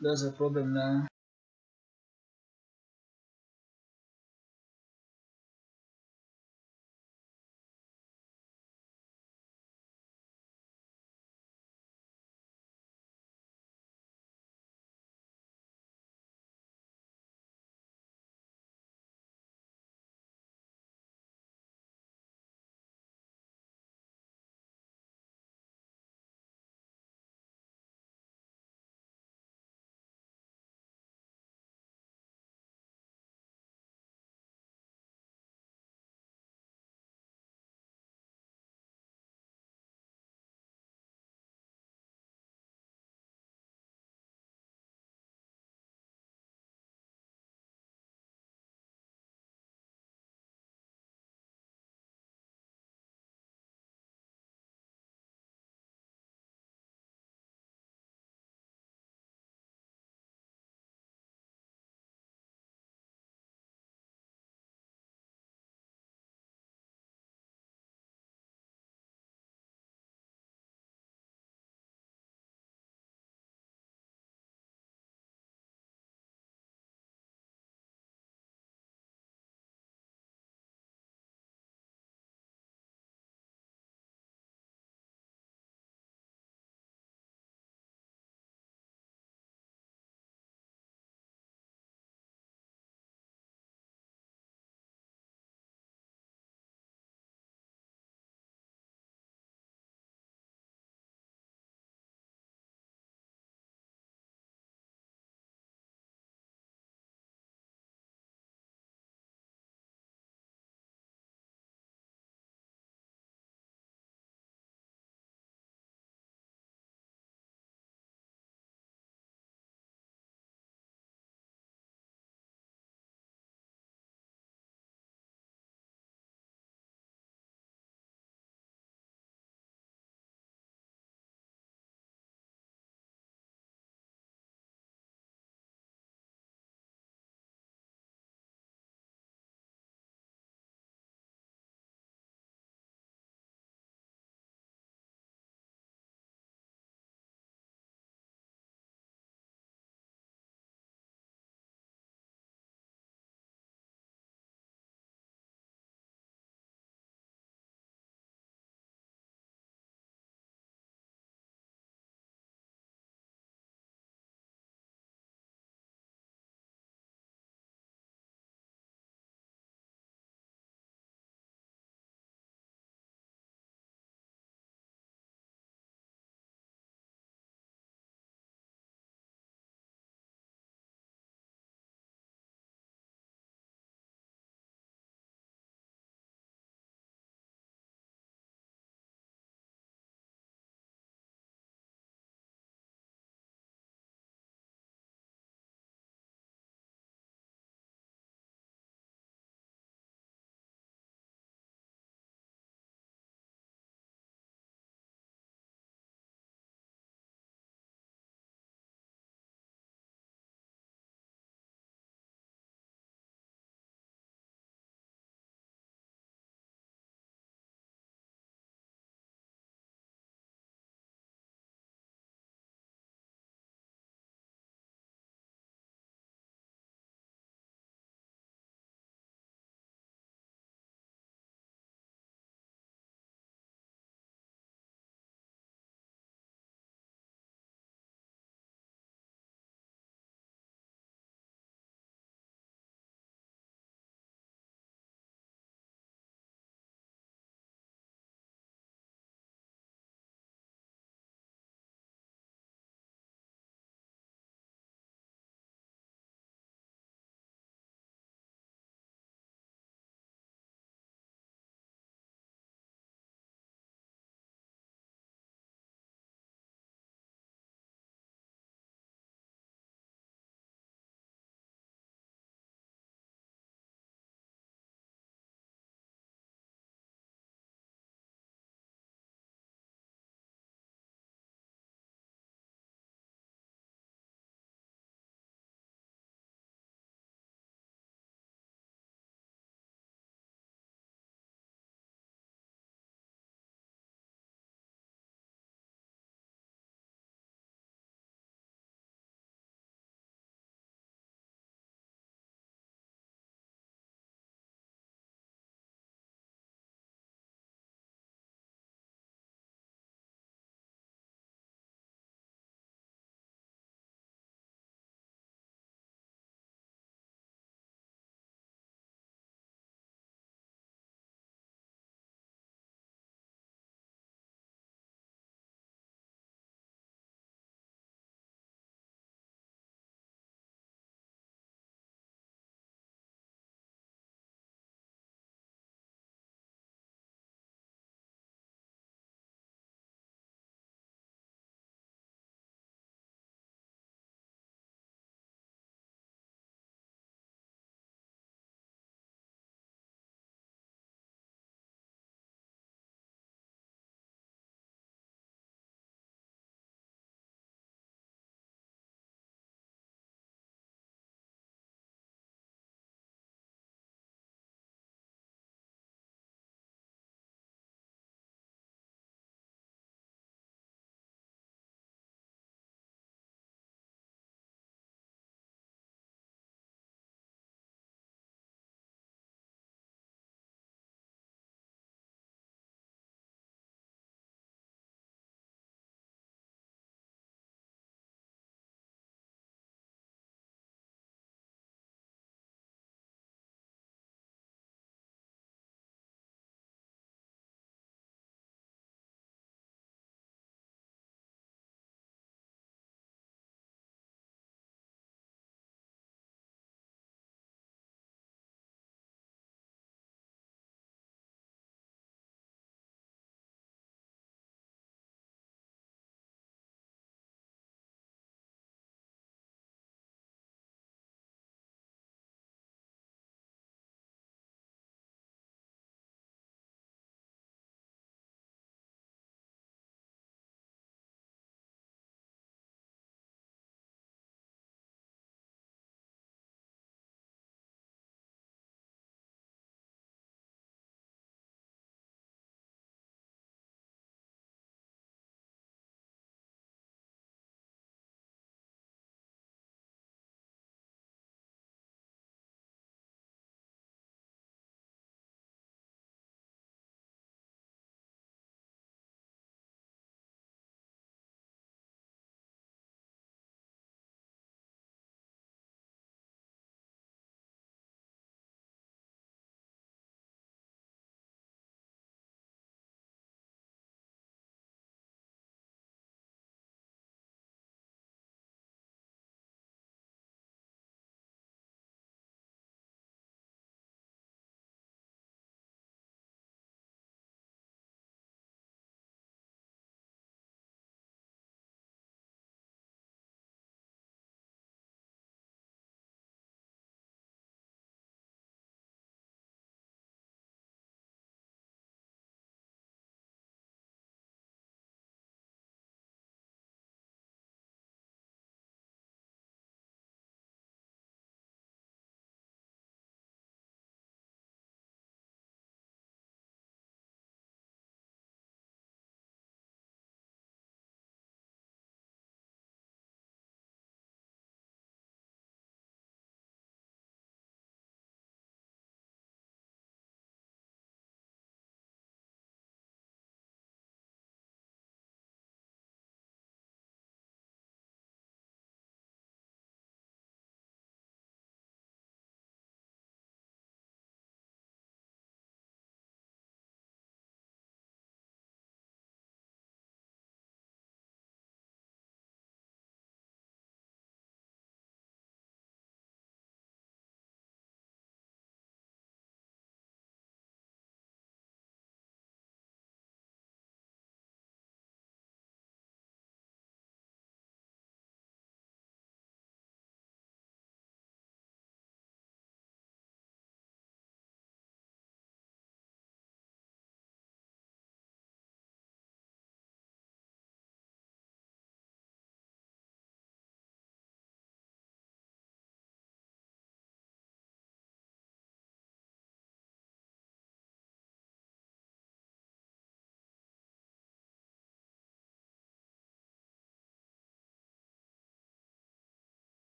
That's a problem now.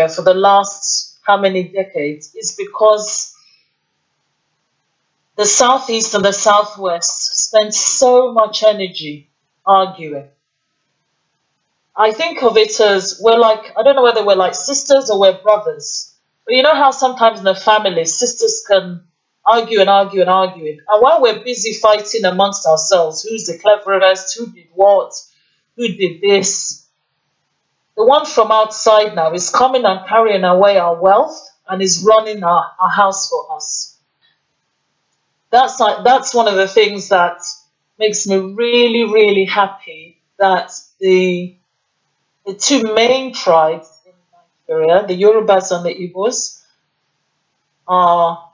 for the last how many decades is because the Southeast and the Southwest spend so much energy arguing. I think of it as we're like, I don't know whether we're like sisters or we're brothers. But you know how sometimes in a family, sisters can argue and argue and argue. And while we're busy fighting amongst ourselves, who's the cleverest, who did what, who did this, the one from outside now is coming and carrying away our wealth and is running our house for us. That's one of the things that makes me really, really happy that the two main tribes in Nigeria, the Yorubas and the Igbos, are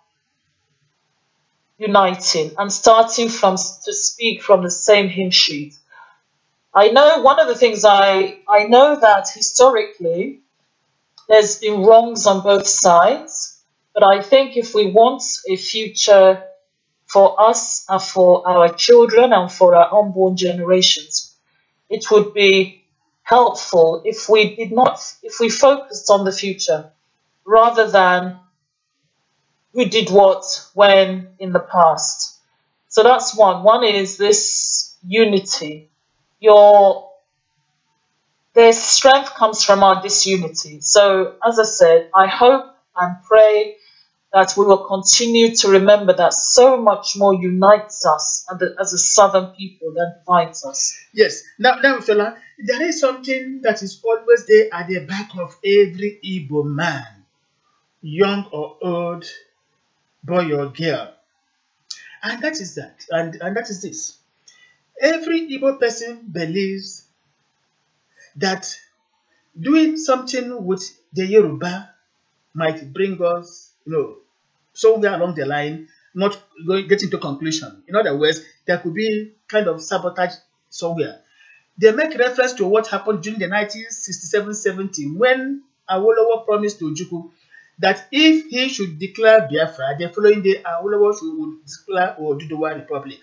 uniting and starting to speak from the same hymn sheet. I know one of the things I know that historically there's been wrongs on both sides, but I think if we want a future for us and for our children and for our unborn generations, it would be helpful if we focused on the future rather than who did what when in the past. So that's one. One is this unity. Their strength comes from our disunity. So as I said, I hope and pray that we will continue to remember that so much more unites us as a southern people than divides us. Yes. Now, Fela, there is something that is always there at the back of every Igbo man, young or old, boy or girl. And that is that. And that is this. Every Igbo person believes that doing something with the Yoruba might bring us, somewhere along the line, not getting to conclusion. In other words, there could be kind of sabotage somewhere. They make reference to what happened during the 1967-70 when Awolowo promised to Ojukwu that if he should declare Biafra, the following day Awolowo would declare Oduduwa Republic.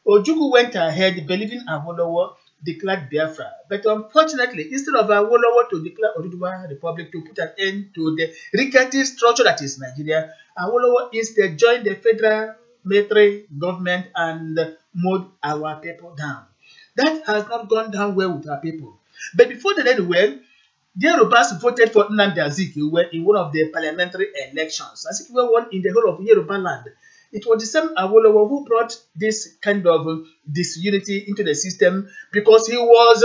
Ojukwu went ahead believing Awolowo declared Biafra, but unfortunately, instead of Awolowo to declare Oduduwa Republic to put an end to the rickety structure that is Nigeria, Awolowo instead joined the federal military government and mowed our people down. That has not gone down well with our people. But before the end well, the Yorubas voted for Nnamdi Azikiwe in one of the parliamentary elections. Azikiwe won in the whole of Yoruba land. It was the same Awolowo who brought this kind of disunity into the system because he was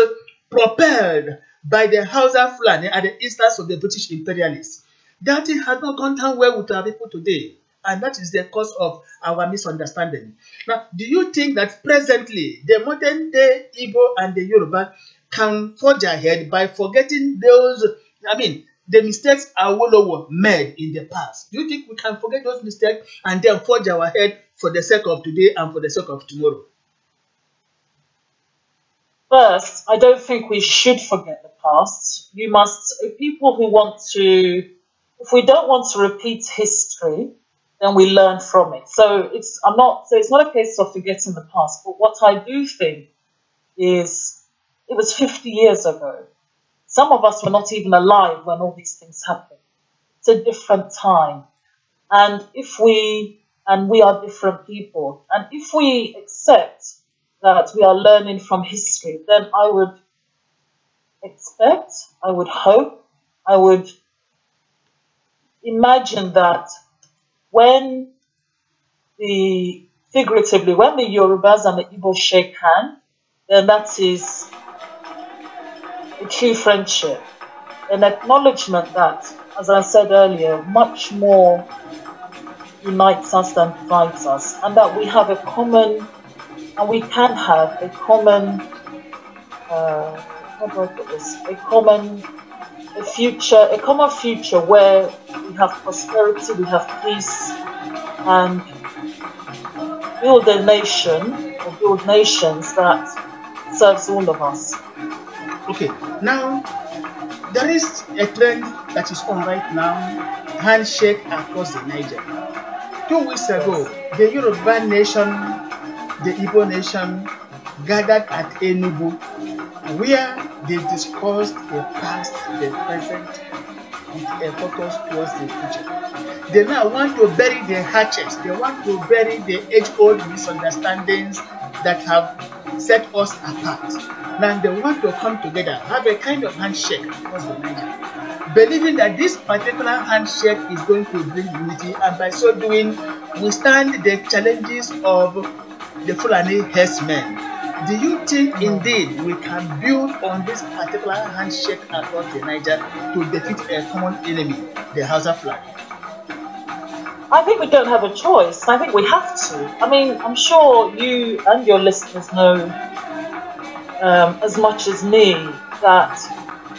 propelled by the Hausa Fulani at the instance of the British imperialists. That thing has not gone down well with our people today. And that is the cause of our misunderstanding. Now, do you think that presently the modern day Igbo and the Yoruba can forge ahead by forgetting the mistakes Awolowo made in the past? Do you think we can forget those mistakes and then forge our head for the sake of today and for the sake of tomorrow? First, I don't think we should forget the past. People who want to, if we don't want to repeat history, then we learn from it. So it's not a case of forgetting the past. But what I do think is it was 50 years ago. Some of us were not even alive when all these things happened. It's a different time. And we are different people. And if we accept that we are learning from history, then I would expect, I would hope, I would imagine that when the Yorubas and the Igbo shake hands, then that is a true friendship, an acknowledgement that, as I said earlier, much more unites us than divides us, and that we have a common, and we can have a common, how do I put this? A common future where we have prosperity, we have peace, and build a nation, or build nations that serves all of us. Okay, now there is a trend that is on right now, handshake across the Niger. 2 weeks ago, the Yoruba nation, the Igbo nation gathered at Enugu, where they discussed the past, the present, with a focus towards the future. They now want to bury the hatchets. They want to bury the age-old misunderstandings that have set us apart. Now they want to come together, have a kind of handshake across the Niger, believing that this particular handshake is going to bring unity, and by so doing, withstand the challenges of the Fulani herdsmen. Do you think indeed we can build on this particular handshake across the Niger to defeat a common enemy, the Hausa Fulani? I think we don't have a choice. I think we have to. I mean, I'm sure you and your listeners know as much as me that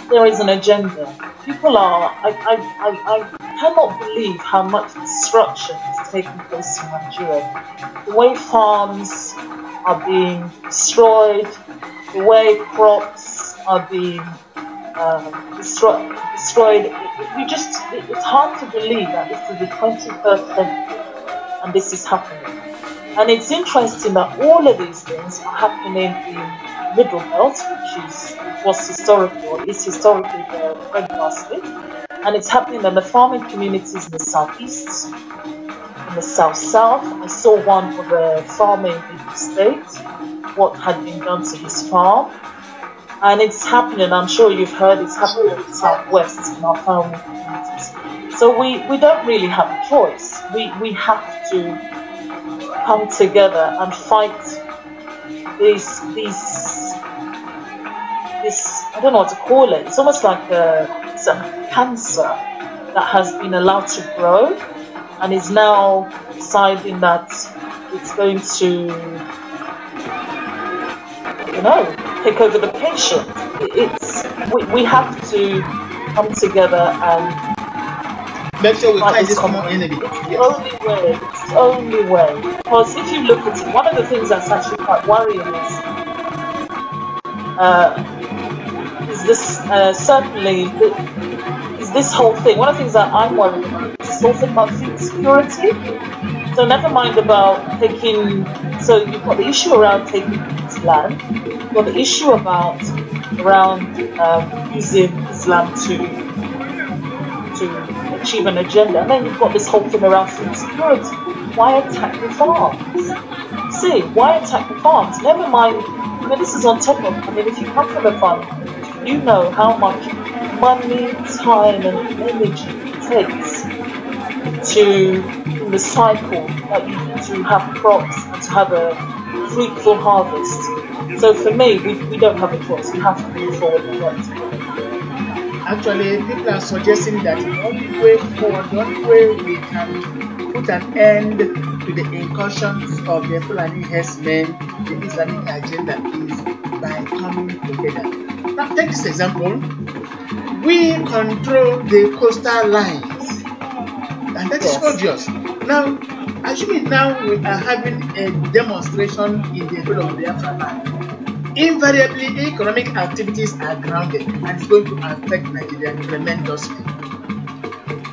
there is an agenda. People are, I cannot believe how much destruction is taking place in Nigeria. The way farms are being destroyed, the way crops are being destroyed. It's hard to believe that this is the 21st century and this is happening. And it's interesting that all of these things are happening in Middle Belt, which was historically or is historically the breadbasket, and it's happening in the farming communities in the southeast, in the south-south. I saw one of a farmer in the state, what had been done to his farm. And it's happening, I'm sure you've heard, it's happening in the southwest in our farming communities. So we don't really have a choice. We have to come together and fight this, I don't know what to call it. It's almost like it's a cancer that has been allowed to grow and is now deciding that it's going to, take over the patient. We have to come together and make sure we fight this common enemy. It's the only way. Because if you look at it, one of the things that's actually quite worrying is this this whole thing. One of the things that I'm worried about is this whole thing about food security. So never mind about taking. So you've got the issue around taking people's land. You've got the issue around using Islam to achieve an agenda, and then you've got this whole thing around food security. Why attack the farms? See, why attack the farms? Never mind. This is on top of. If you come from a farm, you know how much money, time, and energy it takes in the cycle that you need to have crops and to have a fruitful harvest. So for me, we don't have a choice. We have to move forward and work together. Actually, people are suggesting that the only way forward, the only way we can put an end to the incursions of the Fulani herdsmen, the Islamic agenda, is by coming together. Now, take this example. We control the coastal lines, and that is obvious. Now, assuming now we are having a demonstration in the middle of Biafra land, invariably economic activities are grounded and it's going to affect Nigeria tremendously.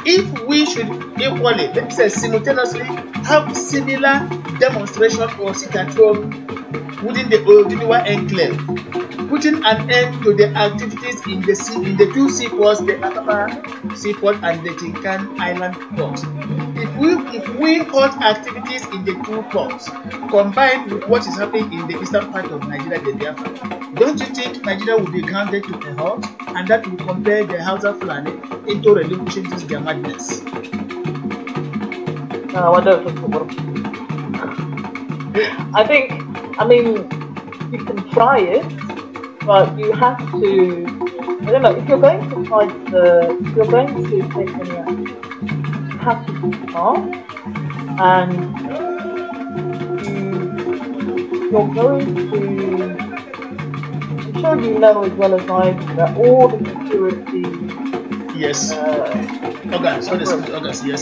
If we should equally, let me say simultaneously, have similar demonstration or sit-at-home within the Oduduwa enclave, putting an end to the activities in the two seaports, the Apapa seaport and the Tinkan Island port. If we halt activities in the two ports, combined with what is happening in the eastern part of Nigeria, the Biafra, don't you think Nigeria will be grounded to a halt, and that will compel the Hausa Fulani into relinquishing this their madness? No, I don't think it will. You can try it, but you have to. I don't know if you're going to fight if you're going to take any action, you have to be calm, and you're going to. I'm sure you know as well as I do that all the security. Yes. August, yes.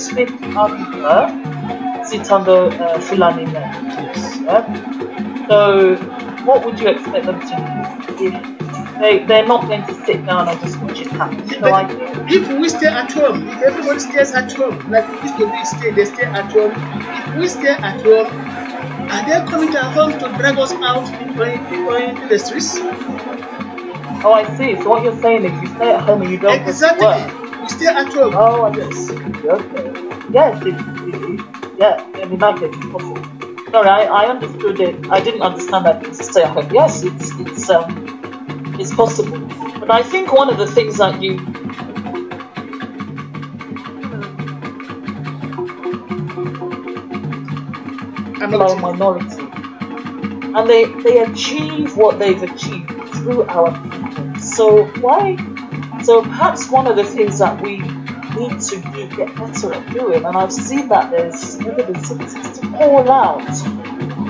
Sit under Fulani men. Yes. Yeah? So, what would you expect them to do if they're not going to sit down and just watch it happen? So if we stay at home, if everybody stays at home, like we used to they stay at home. If we stay at home, are they coming to our home to drag us out into the streets? Oh, I see. So what you're saying is you stay at home and you don't go to work. We stay at home. Oh, I guess. Okay. Yes, yeah, I mean, that is possible. Sorry, I understood it. I didn't understand that to stay at home. Yes, it's possible. But I think one of the things that you are a minority, and they achieve what they've achieved through our people. So why? So perhaps one of the things that we need to do, get better at doing, and I've seen that there's evidence of this, is to call out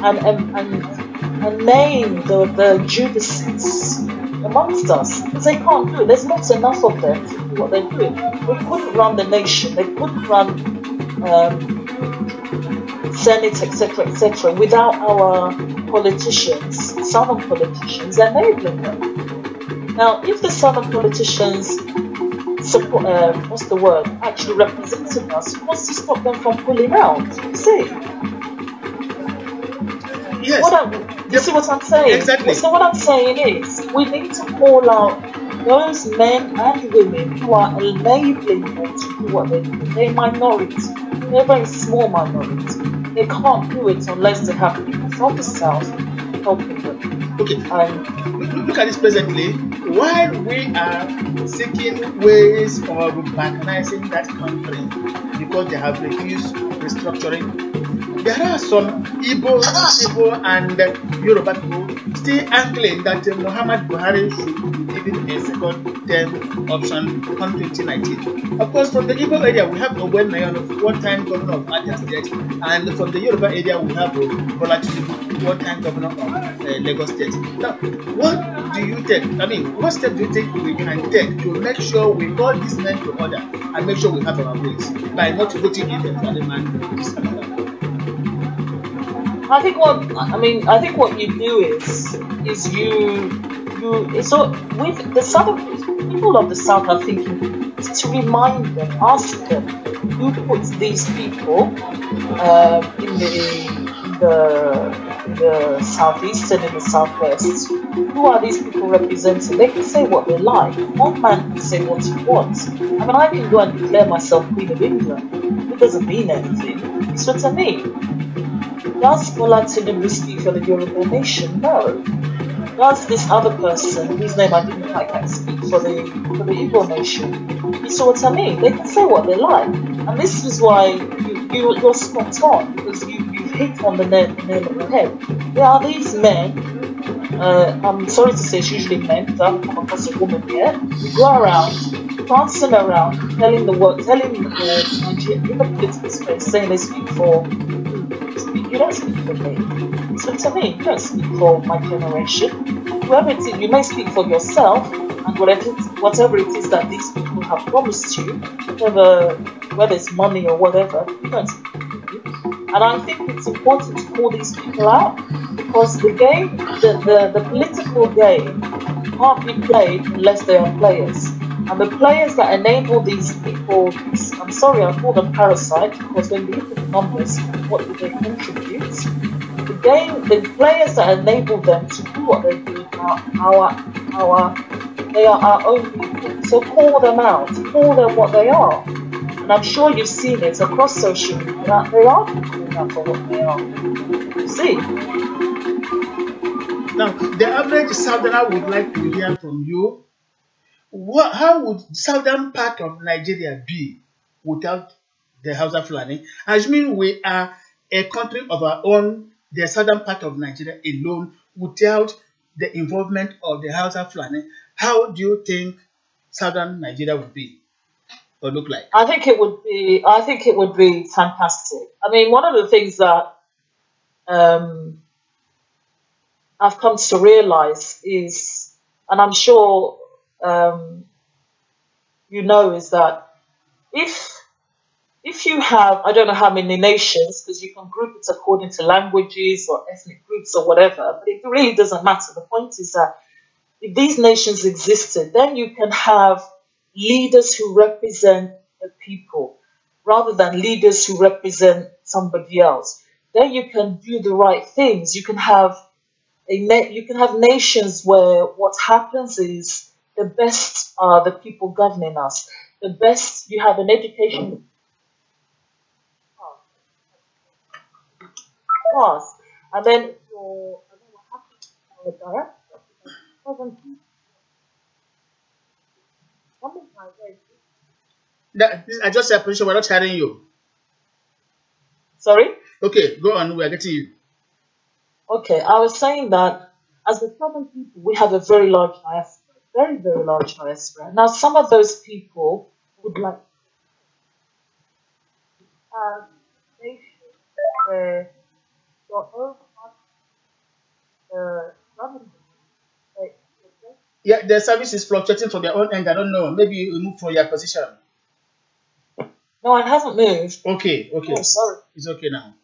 and name the Judases amongst us, because they can't do it. There's not enough of them to do what they're doing. They couldn't run the nation. They couldn't run Senate, etc., without our politicians, Southern politicians, enabling them. Now, if the Southern politicians support, what's the word, actually representing us, what's to stop them from pulling out? You see? Yes. You see what I'm saying? Exactly. So what I'm saying is, we need to call out those men and women who are enabling them to do what they do. They're a minority. They're a very small minority. They can't do it unless they have people from the South helping them. Okay. Look at this presently. While we are seeking ways of balkanizing that country because they have refused restructuring, there are some Igbo and Yoruba people still angling that Muhammad Buhari should be given a second term option come 2019. Of course, from the Igbo area, we have Owen Nayon, one-time governor of Abia State, and from the Yoruba area, we have Bola Tinubu, one-time governor of Lagos State. Now, what do you take? I mean, what step do you think we can take to make sure we call these men to order and make sure we have our ways by not voting in them for the man this another? I think what you do is you so with the Southern people of the South are thinking is to remind them, ask them who puts these people in the southeast and in the southwest. Who are these people representing? They can say what they like. One man can say what he wants. I mean, I can go and declare myself Queen of England. It doesn't mean anything. It's what I mean. Does Bola Tinubu speak for the Yoruba nation? No. Does this other person, whose name I didn't quite catch, speak for the Igbo nation? You see what I mean? They can say what they like. And this is why you're spot on, because you hit on the nail on the head. There are these men, I'm sorry to say it's usually men, because I haven't come across a woman yet, who go around, dancing around, telling Nigeria in the political space, saying they speak for, you don't speak for me. So to me, you don't speak for my generation. Whoever it is, you may speak for yourself and whatever it is that these people have promised you, whether it's money or whatever, you don't speak for you. And I think it's important to call these people out because the game, the political game can't be played unless they are players. And the players that enable these people, I'm sorry, I call them parasites because when you look at the numbers, what do they contribute? The players that enable them to do what they do they are our own people. So call them out, call them what they are. And I'm sure you've seen it across social media that they are called out for what they are. You see? Now, the average Southerner would like to hear from you. How would southern part of Nigeria be without the Hausa Fulani? Assuming we are a country of our own, the southern part of Nigeria alone, without the involvement of the Hausa Fulani, how do you think southern Nigeria would be or look like? I think it would be fantastic. I mean, one of the things that I've come to realize is, and I'm sure is that if you have, I don't know how many nations, because you can group it according to languages or ethnic groups or whatever, but it really doesn't matter. The point is that if these nations existed, then you can have leaders who represent the people rather than leaders who represent somebody else. Then you can do the right things. You can have nations where what happens is the best are the people governing us. the best, you have an education class, and then your, I don't know what happens to our director, because southern people, something like this. I just said position. We're not hearing you. Sorry? Okay, go on. We are getting you. Okay, I was saying that as the southern people, we have a very large diaspora, very, very large diaspora. Now, some of those people would like to have nations where your own government, like, Yeah, the service is fluctuating from your own end. I don't know. Maybe you move from your position. no, it hasn't moved. Okay, okay. Oh, sorry. It's okay now.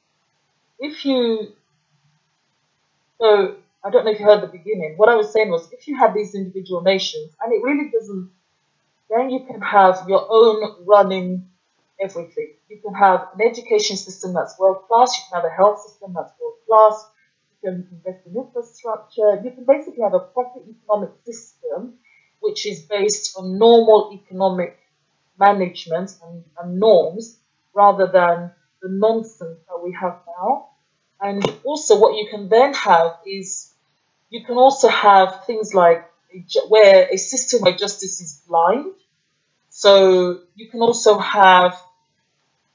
If you, so I don't know if you heard the beginning. What I was saying was, if you have these individual nations, and it really doesn't, then you can have your own running everything. You can have an education system that's world class. You can have a health system that's world class. You can invest in infrastructure. You can basically have a proper economic system which is based on normal economic management and norms rather than the nonsense that we have now. And also, what you can then have is you can also have things like where a system where justice is blind. So you can also have,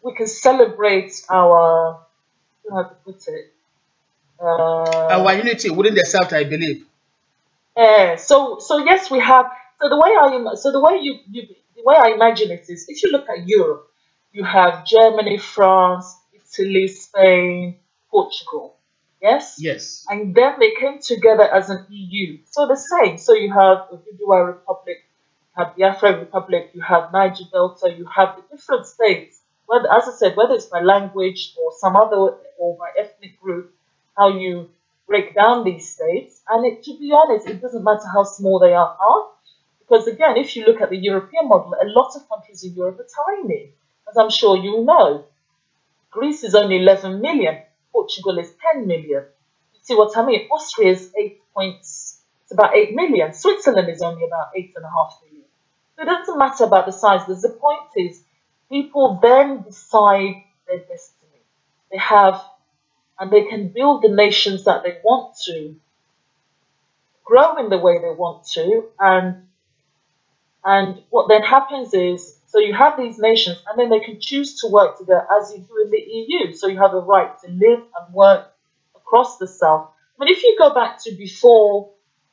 we can celebrate our, I don't know how to put it. Our unity within the South, I believe. So yes, we have. So the way I imagine it is, if you look at Europe, you have Germany, France, Italy, Spain, Portugal. Yes. Yes. And then they came together as an EU. So the same. So you have the Oduduwa Republic, you have Biafra Republic, you have Niger Delta, you have the different states. Whether, as I said, whether it's by language or some other or by ethnic group, how you break down these states. And to be honest, it doesn't matter how small they are. Because again, if you look at the European model, a lot of countries in Europe are tiny, as I'm sure you know. Greece is only 11 million. Portugal is 10 million. You see what I mean? Austria is it's about 8 million. Switzerland is only about 8.5 million. So it doesn't matter about the size. The point is, people then decide their destiny. They have, and they can build the nations that they want to, grow in the way they want to, and what then happens is, so you have these nations, and then they can choose to work together as you do in the EU. So you have a right to live and work across the South. But if you go back to before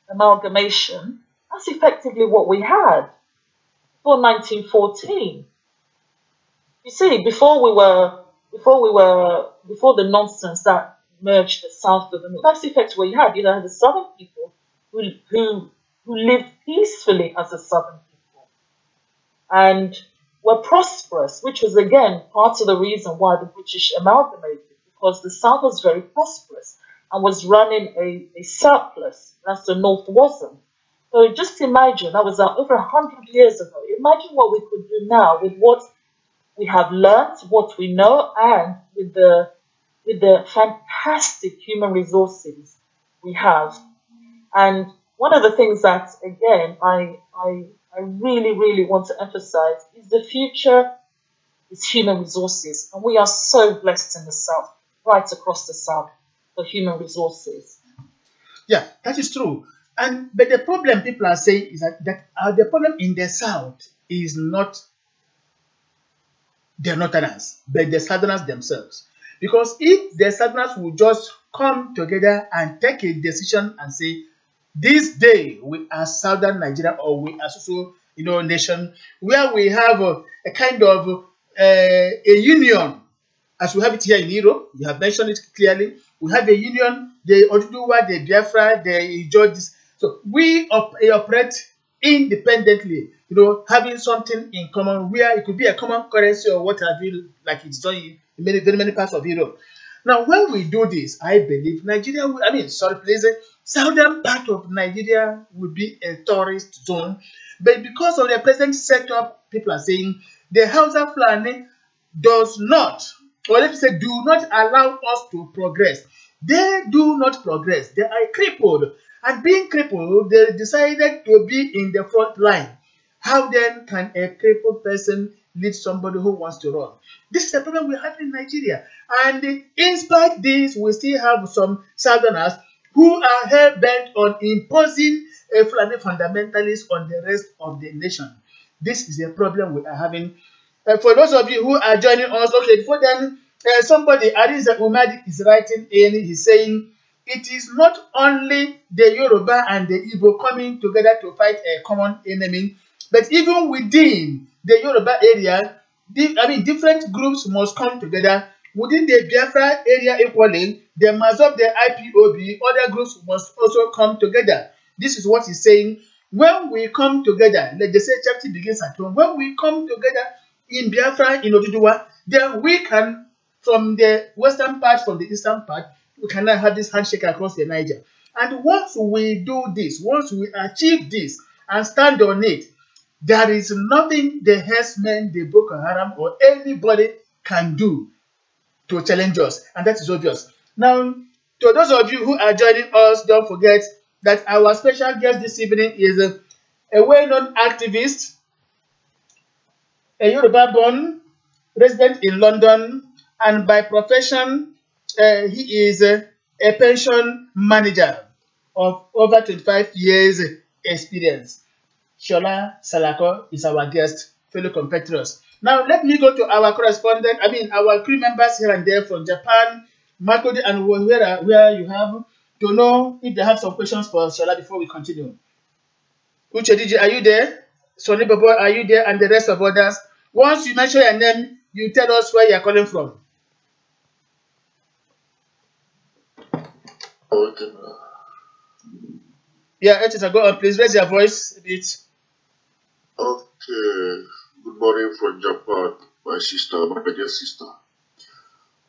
amalgamation, that's effectively what we had before 1914. You see, before the nonsense that merged the South with the North, that's effectively what you had. You had the Southern people who lived peacefully as a Southern people and were prosperous, which was again part of the reason why the British amalgamated, because the South was very prosperous and was running a surplus, that's the North wasn't. So just imagine, that was over 100 years ago. Imagine what we could do now with what we have learned, what we know, and with the fantastic human resources we have. And one of the things that, again, I really, really want to emphasize is the future is human resources. And we are so blessed in the South, right across the South, for human resources. Yeah, that is true. But the problem people are saying is that the problem in the South is not the Northerners, but the Southerners themselves. Because if the Southerners would just come together and take a decision and say, this day we are Southern Nigeria, or we are also, nation where we have a kind of a union, as we have it here in Europe. You have mentioned it clearly. We have a union, the Oduduwa, the Biafra, the Georges. So we operate independently, having something in common, where it could be a common currency or what have you, like it's done in very many parts of Europe. Now, when we do this, I believe southern part of Nigeria will be a tourist zone. But because of the present setup, people are saying the Hausa Fulani does not, or let me say, do not allow us to progress. They do not progress. They are crippled. And being crippled, they decided to be in the front line. How then can a crippled person lead somebody who wants to run? This is a problem we have in Nigeria. And in spite of this, we still have some Southerners who are hell-bent on imposing a Fulani fundamentalist on the rest of the nation. This is a problem we are having. For those of you who are joining us, okay, before then, somebody, Ariza Umadi, is writing in, he's saying, it is not only the Yoruba and the Igbo coming together to fight a common enemy, but even within the Yoruba area, different groups must come together. Within the Biafra area equally, the Massob, the IPOB, other groups must also come together. This is what he's saying. When we come together, like they say, charity begins at home. When we come together in Biafra, in Oduduwa, then we can, from the western part, from the eastern part, we cannot have this handshake across the Niger. And once we do this, once we achieve this and stand on it, there is nothing the herdsmen, the Boko Haram, or anybody can do to challenge us. And that is obvious. Now, to those of you who are joining us, don't forget that our special guest this evening is a well-known activist, a Yoruba-born, resident in London, and by profession, he is a pension manager of over 25 years experience. Shola Salako is our guest, fellow compatriots. Now, let me go to our correspondent, our crew members here and there from Japan, Makodi, and where you have, to know if they have some questions for Shola before we continue. Uche DJ, are you there? Sonny Bobo, are you there? And the rest of others. Once you mention your name, you tell us where you are calling from. Okay. Yeah, Etita, go on. Please raise your voice a bit. Okay. Good morning from Japan, my sister, my dear sister.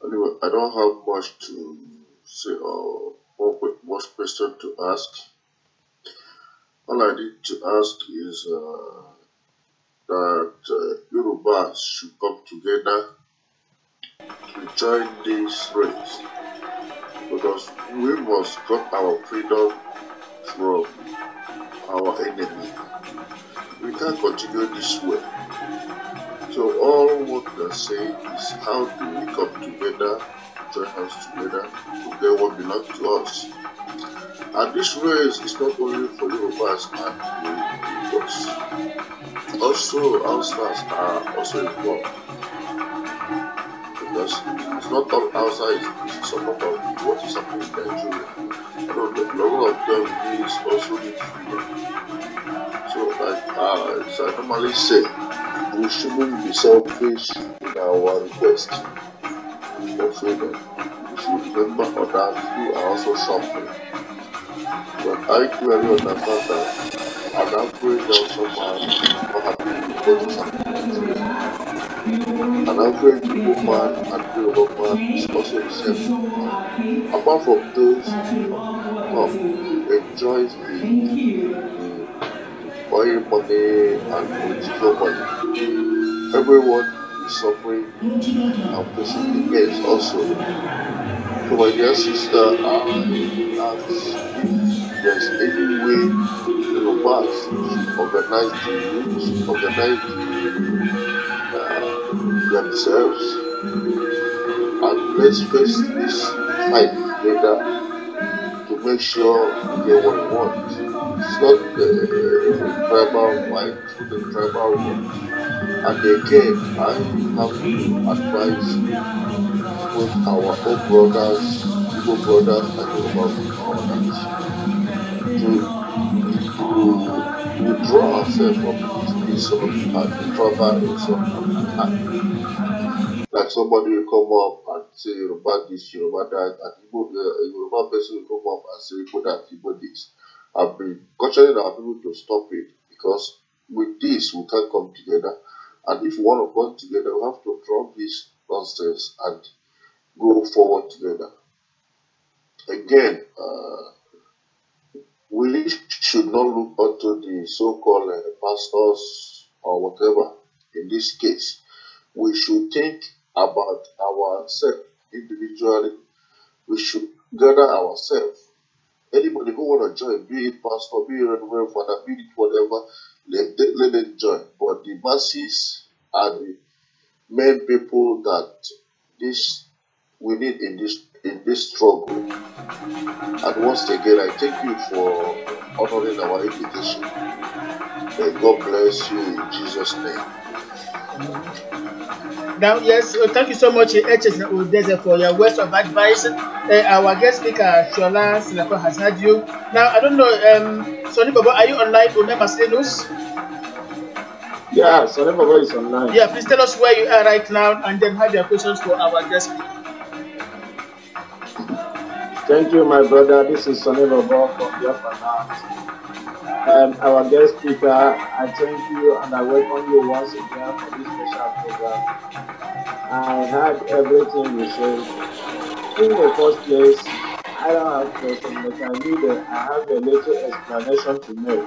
Anyway, I don't have much to say or much question to ask. All I need to ask is that Yorubas should come together to join this race, because we must got our freedom from our enemy. We can't continue this way. So all what we are saying is, how do we come together, join us together to get what belongs to us? And this race is not only for Yorubas and Igbos. Also, Hausas are also involved. Because it's not all Hausa is support of what is happening in Nigeria. A lot of them is also need freedom. So, as I normally say, we shouldn't be selfish in our request for freedom. We should remember others who are also suffering. But I clearly understand that an average of someone not happy with what is happening in Nigeria. An average woman and Yoruba man is also the same. Apart from those who enjoys the oil money and political money, everyone is suffering and facing the pains also. So my dear sister, I ask if there's any way Yorubas should organize the youth, organize themselves, and let's face this fight together to make sure we get what we want. It's not the tribal fight, it's the tribal war. And again, I have to advise both our own brothers, Igbo brothers, and Yoruba brothers to withdraw ourselves from this sort of tribal. Like somebody will come up and say Yoruba this, Yoruba that, and a Yoruba person will come up and say Igbo that, Igbo this. I've been cautioning our people to stop it, because with this we can't come together. And if we want to come together, we have to drop this nonsense and go forward together. Again, we should not look onto the so-called pastors or whatever. In this case, we should think about ourselves individually. We should gather ourselves. Anybody who want to join, be it pastor, be it reverend father, be it whatever, let them join. But the masses are the main people that this we need in this struggle. And once again, I thank you for honoring our invitation. May God bless you in Jesus' name. Now, yes, thank you so much, HS Udeze, for your words of advice. Our guest speaker, Shola Silako, has heard you. Now, I don't know, Sonny Baba, are you online or Member News? Yeah, Sonny Baba is online. Yeah, please tell us where you are right now and then have your questions for our guest speaker. Thank you, my brother. This is Sonny Baba from Biafra. Our guest speaker, I thank you and I welcome you once again for this special program. I heard everything you said. In the first place, I don't have questions, but I have a little explanation to make.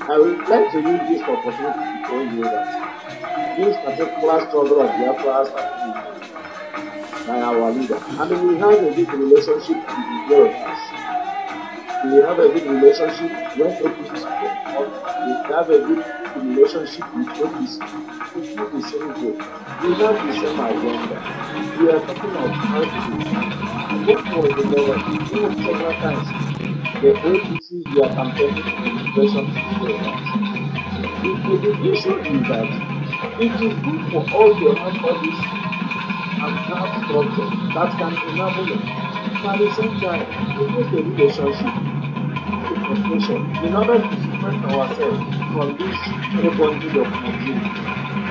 I would like to use this opportunity to tell you that this particular struggle of Biafra started by our leader. I mean, we have a good relationship with the Yorubas. We have a good relationship when APC support. We have a good relationship with APC. We have the same goal. We have the same agenda. We are talking of how to work for the government. Several times, the APC we are campaigning for integration to the Yorubas. The issue is that it is good for all to have all this and have structure that can enable them. At the same time, we need the relationship, the frustration, in order to separate ourselves from this rebonding of Nigeria.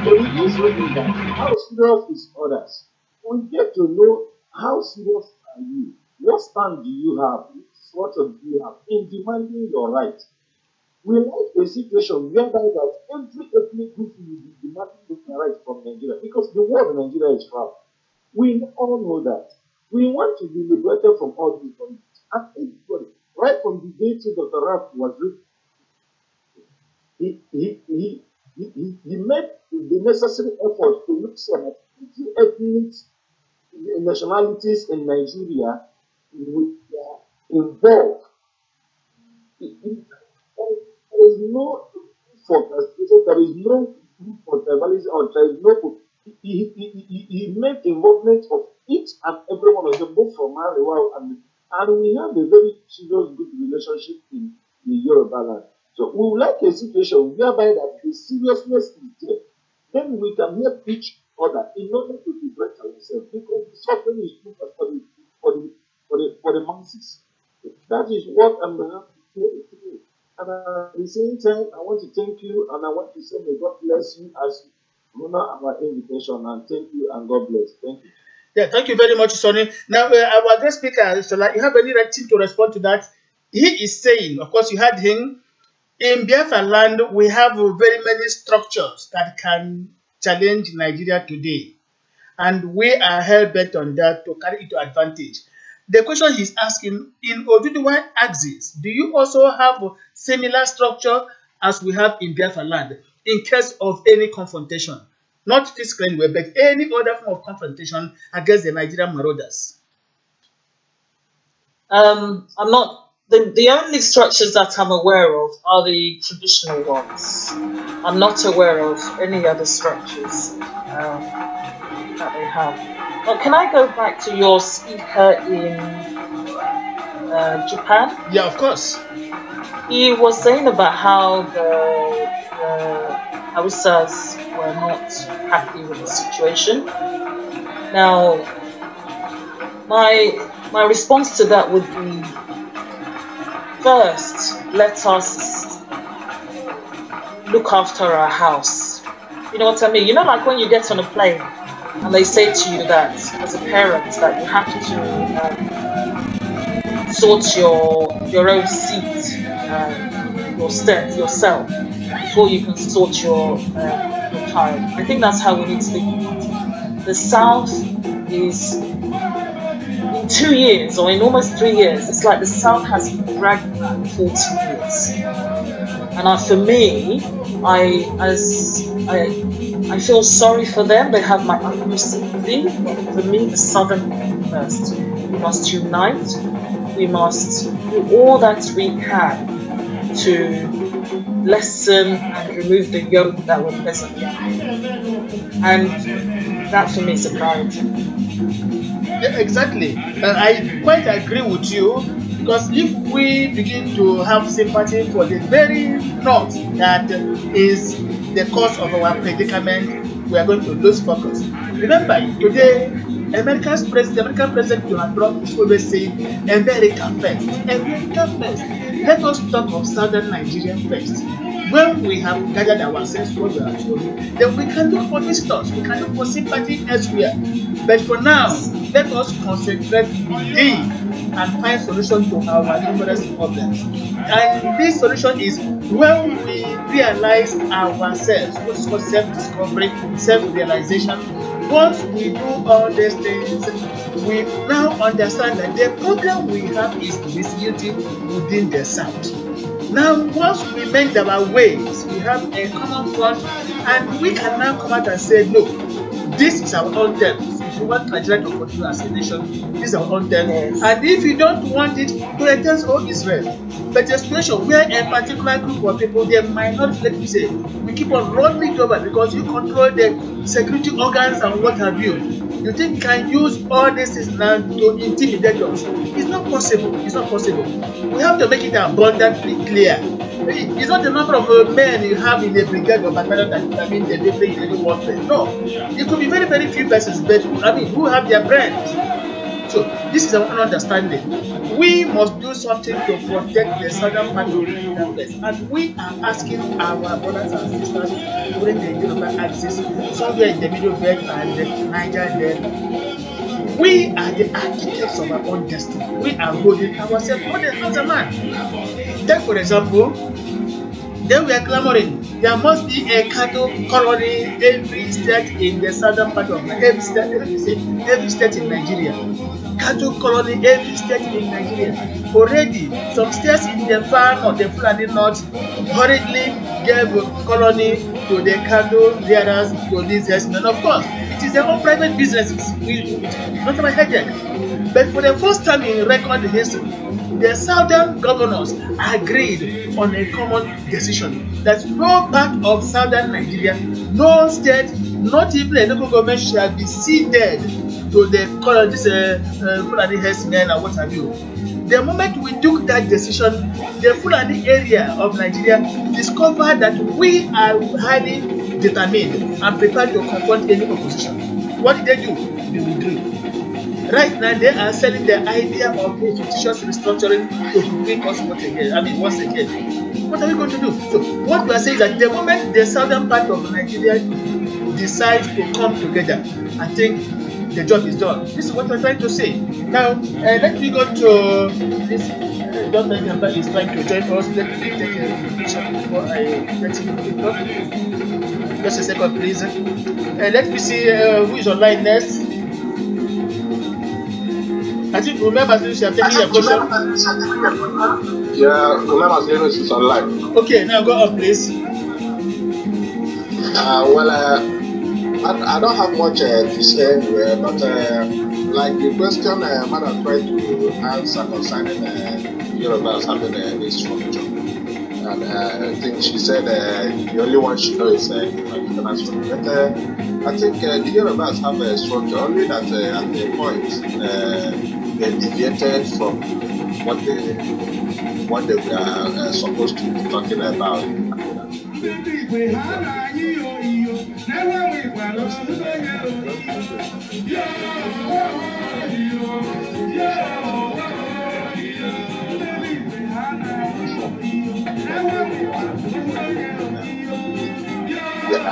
So the issue is that how serious is others? We get to know how serious are you? What stand do you have? What structure do you have in demanding your right? We like a situation whereby that every ethnic group will be demanding their right from Nigeria because the war in Nigeria is rough. We all know that. We want to be liberated from all these bondage. And everybody, right from the day to Dr. Rapp was written, he made the necessary effort to look at ethnic nationalities in Nigeria were involved. There is no for frustration, there is no for tribalism, or there is no. He made involvement of each and every one of them, both from Mariwa and we have a very serious good relationship in the Yoruba land. So we would like a situation whereby that the seriousness is there. Then we can help each other in order to liberate ourselves because the suffering is too much for the masses. That is what I'm going to say today. And at the same time, I want to thank you and I want to say may God bless you as you honor our invitation, and thank you and God bless. Thank you. Yeah, thank you very much, Sonny. Now, our guest speaker, Shola, you have any right thing to respond to that? He is saying, of course, you heard him, in Biafra land, we have very many structures that can challenge Nigeria today. And we are hell-bent on that to carry it to advantage. The question he's asking, in Oduduwa axis, do you also have a similar structure as we have in Biafra land in case of any confrontation? Not physically, but any other form of confrontation against the Nigerian marauders? I'm not. The only structures that I'm aware of are the traditional ones. I'm not aware of any other structures that they have. But can I go back to your speaker in Japan? Yeah, of course. He was saying about how the Hausas were not happy with the situation. Now, my response to that would be, first, let us look after our house. You know what I mean? You know, like when you get on a plane and they say to you that, as a parent, that you have to sort your own seat, yourself, before you can sort your child. I think that's how we need to think. The South is, in 2 years or in almost 3 years, it's like the South has been dragged back 40 years. And for me, I feel sorry for them. They have my utmost sympathy. But for me, the Southern people first. We must unite. We must do all that we can to lessen and remove the yoke that we're presently under. And that for me is a priority. Yeah, exactly. I quite agree with you because if we begin to have sympathy for the very north that is the cause of our predicament, we are going to lose focus. Remember, today, American President Donald Trump is always saying, America first, America first. Let us talk of Southern Nigeria first. When we have gathered ourselves what we are told, then we can look for visitors, we can look for sympathy elsewhere. But for now, let us concentrate within and find solution to our numerous problems. And this solution is when we realize ourselves, which is called self-discovery, self-realization. Once we do all these things, we now understand that the problem we have is disunity within the South. Now, once we mend our ways, we have a common front, and we can now come out and say, look, this is our own terms. If you want Nigeria to continue as a nation, this is our own terms. Yes. And if you don't want it, go and tell all Israel. But a situation where a particular group of people, they might not let you say, we keep on rolling over because you control the security organs and what have you. You think you can use all this things now to intimidate us? It's not possible. It's not possible. We have to make it abundantly clear. It's not the number of men you have in the brigade or battalion that determines the difference in any warfare. No. It could be very, very few persons, but who have their brains. So this is our own understanding. We must do something to protect the southern part of the United States, and we are asking our brothers and sisters during the Yoruba axis, somewhere in the middle belt and the Niger Delta. We are the architects of our own destiny. We are holding ourselves as a man. Take for example, then we are clamoring. There must be a cattle colony every state in the southern part of every state in Nigeria. Cattle colony every state in Nigeria. Already, some states in the far north, the Fulani North, hurriedly gave colony to the cattle bearers, to these herdsmen. Of course, it is their own private businesses. It's not my headache. But for the first time in record history, the southern governors agreed on a common decision that no part of southern Nigeria, no state, not even a local government shall be ceded to the Fulani herdsmen and what have you. The moment we took that decision, the Fulani area of Nigeria discovered that we are highly determined and prepared to confront any opposition. What did they do? They withdrew. Right now, they are selling the idea of a fictitious restructuring to bring us once again. What are we going to do? So, what we are saying is that the moment the southern part of Nigeria decides to come together, I think the job is done. This is what we're trying to say. Now, let me go to this. Dr. Gamba is trying to join us. Let me take a picture before I let him talk. Just a second, please. Let me see who is online next. I think remember since you are taking a picture. Yeah, remember since is online. Okay, now go up, please. I don't have much to say anywhere, but like the question Madam tried to answer concerning Yorubas having this structure, and I think she said the only one she knows is traditional structure. But I think the Yorubas have a structure, only that at the point they deviated from what they were supposed to be talking about.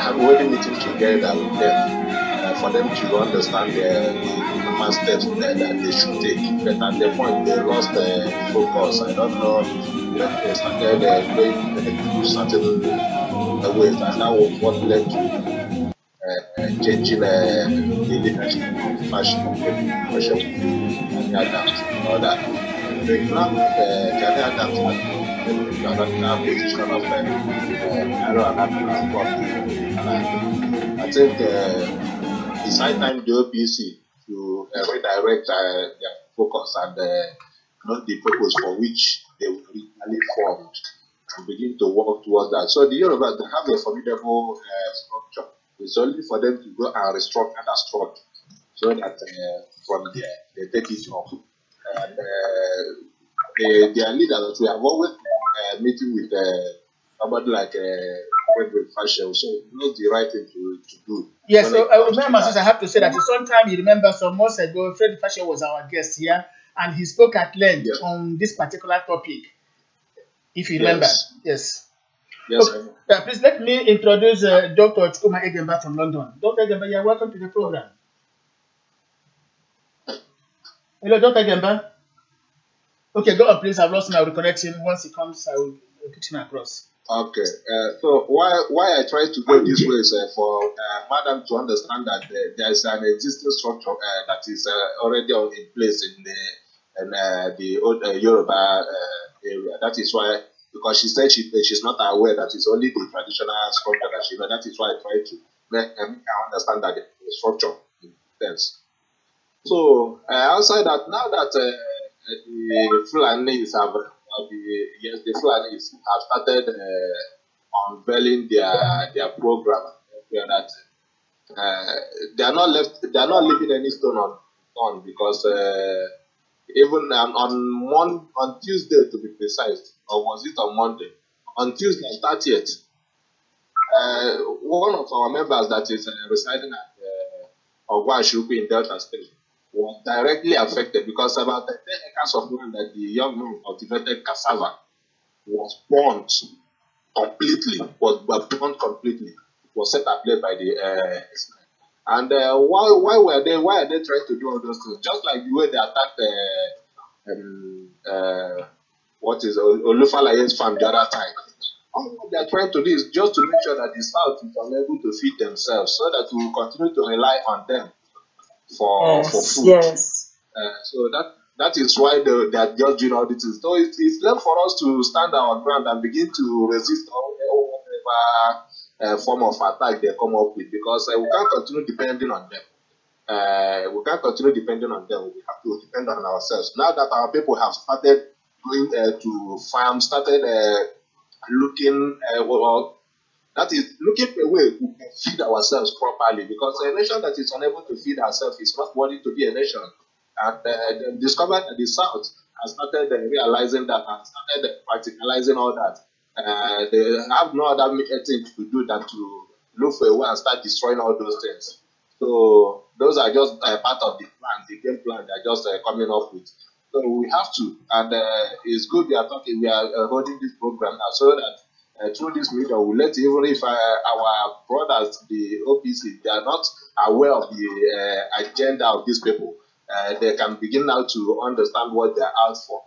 I'm really meeting together with them for them to understand the steps that they should take. But at the point they lost focus. I don't know when they started going through certain ways, and that was what led to changing the leadership fashion and adapt and all that. They now can adapt another position of I think it's high time the OPC to redirect their focus and not the purpose for which they were originally formed. and begin to work towards that. So the Yoruba, they have a formidable structure. It's only for them to go and restructure that structure so that from there they take it off. And their leaders, we have always meeting with somebody like Frederick Fashion, so he knows the right thing to do. Yes, so remember, I have to say that sometime you remember some months ago, Frederick Fashion was our guest here, and he spoke at length on this particular topic. If you remember, yes. Yes. Okay. Please let me introduce Dr. Chukuma Egemba from London. Dr. Egemba, you are welcome to the program. Hello, Dr. Egemba. Okay, go on, please. I've lost him. I will reconnect him. Once he comes, I will put him across. Okay. So why I try to go this way is for Madam to understand that there is an existing structure that is already in place in the old Yoruba area. That is why, because she said she's not aware that it's only the traditional structure that she knows. That is why I try to make her understand that the structure is. So outside that, now that the Fulanis have the Fulanis have started unveiling their program, that they are not leaving any stone on because even on Tuesday, to be precise, or was it on Monday? On Tuesday, 30th, one of our members that is residing at Ogwashuku in Delta State was directly affected because about 10 acres of land that the young man cultivated cassava was burnt completely, was set ablaze by the and why are they trying to do all those things? Just like the way they attacked what is Olufalaye's farm the other time. All what they are trying to do is just to make sure that the South is unable to feed themselves, so that we will continue to rely on them for food. Yes. So that is why they are just doing all this. So it's left for us to stand our ground and begin to resist whatever form of attack they come up with, because we can't continue depending on them. We can't continue depending on them. We have to depend on ourselves. Now that our people have started going to farm, started looking that is looking for a way to feed ourselves properly, because a nation that is unable to feed herself is not worthy to be a nation. And they discovered that the South has started realizing that and started practicalizing all that. They have no other thing to do than to look for a way and start destroying all those things. So those are just part of the plan, the game plan they're just coming up with. So we have to, and it's good we are holding this program now, so that through this media, we let, even if our brothers, the OPC, they are not aware of the agenda of these people, they can begin now to understand what they are out for,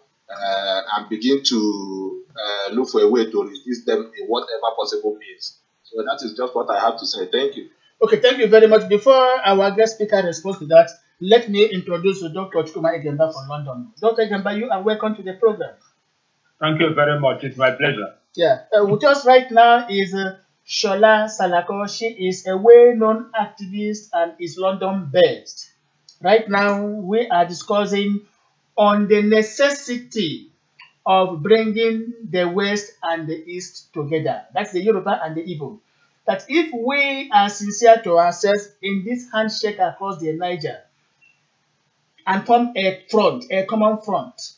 and begin to look for a way to resist them in whatever possible means. So that is just what I have to say. Thank you. Okay, thank you very much. Before our guest speaker responds to that, let me introduce Dr. Chukuma Egemba from London. Dr. Egemba, you are welcome to the program. Thank you very much. It's my pleasure. Yeah, with us right now is Shola Salako. She is a well-known activist and is London-based. Right now, we are discussing on the necessity of bringing the West and the East together. That's the Yoruba and the Igbo. That if we are sincere to ourselves in this handshake across the Niger and form a front, a common front,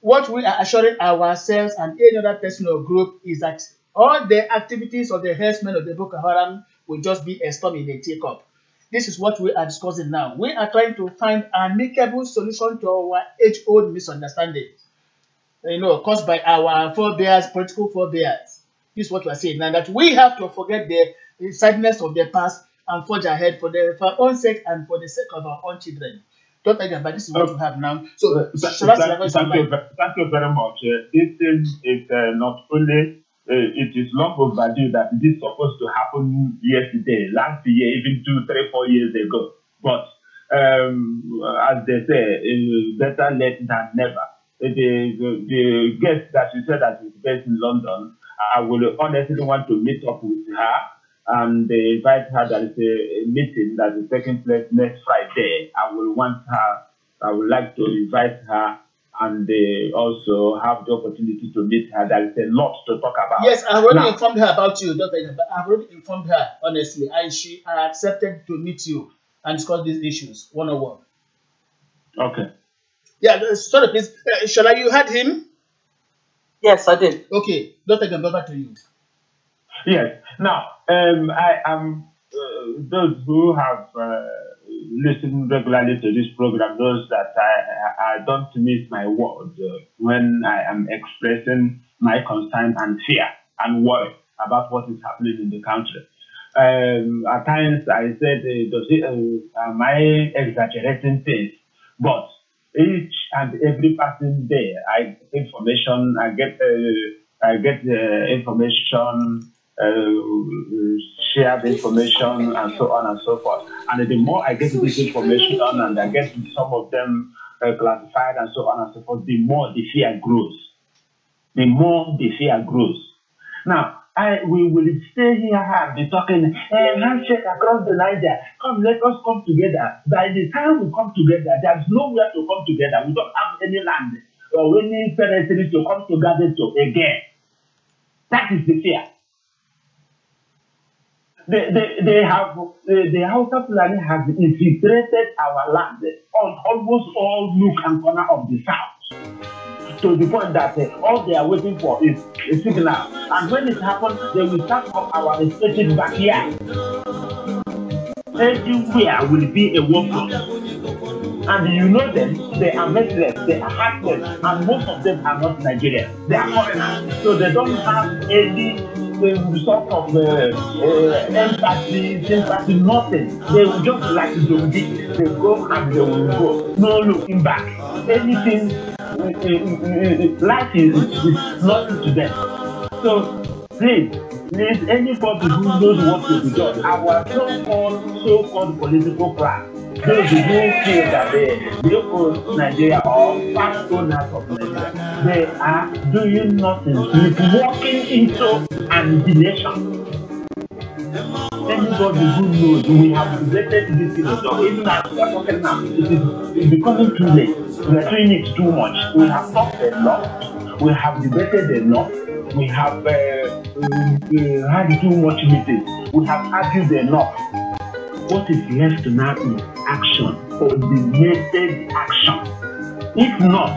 what we are assuring ourselves and any other person or group is that all the activities of the herdsmen of the Boko Haram will just be a storm in a teacup. This is what we are discussing now. We are trying to find an amicable solution to our age-old misunderstanding, caused by our forebears, political forebears. This is what we are saying now, that we have to forget the sadness of the past and forge ahead for our own sake and for the sake of our own children. Don't think about this is what we have now. So, thank you very much. This thing is not only, it is long overdue that this is supposed to happen yesterday, last year, even 2, 3, 4 years ago. But as they say, better late than never. The guest that you said that is based in London, I will honestly want to meet up with her and invite her. There is a meeting that is taking place next Friday. I would like to invite her and they also have the opportunity to meet her. There is a lot to talk about. Yes, I've already Now, informed her about you, Dr. Inemba. I've already informed her, honestly. I accepted to meet you and discuss these issues one-on-one. okay. Yeah, sorry, please. Shola, you had him? Yes, I did. Okay, Dr. Inemba, over to you. Yes. Now, I am those who have listened regularly to this program knows that I don't miss my words when I am expressing my concern and fear and worry about what is happening in the country. At times I said, am I exaggerating things? But each and every person there, I get information, I get information, share the information, and so on and so forth. And the more I get this information and I get some of them classified and so on and so forth, the more the fear grows. The more the fear grows. Now, we will stay here and be talking, handshake across the Niger. Come, let us come together. By the time we come together, there's nowhere to come together. We don't have any land or any territory to come together to again. That is the fear. The Hausa Fulani has infiltrated our land on almost all nook and corner of the south, to the point that all they are waiting for is a signal. And when it happens, they will start from our respective backyard. Everywhere will be a war front. And you know them, they are merciless, they are heartless, and most of them are not Nigerians. They are foreigners. So they don't have any sort of empathy, sympathy, nothing. They will just like zombie. They go and they will go. No looking back. Anything, life is nothing to them. So please, anybody who knows what to be done, our so-called political class, those who feel that they own Nigeria or past owners of Nigeria, they are doing nothing with walking into annihilation. Anybody who knows, we have debated this thing, so even as we are talking now, it's becoming too late. We are doing it too much. We have talked a lot, we have debated a lot, we have had too much meetings, we have argued enough. What is left now is action, coordinated action. If not,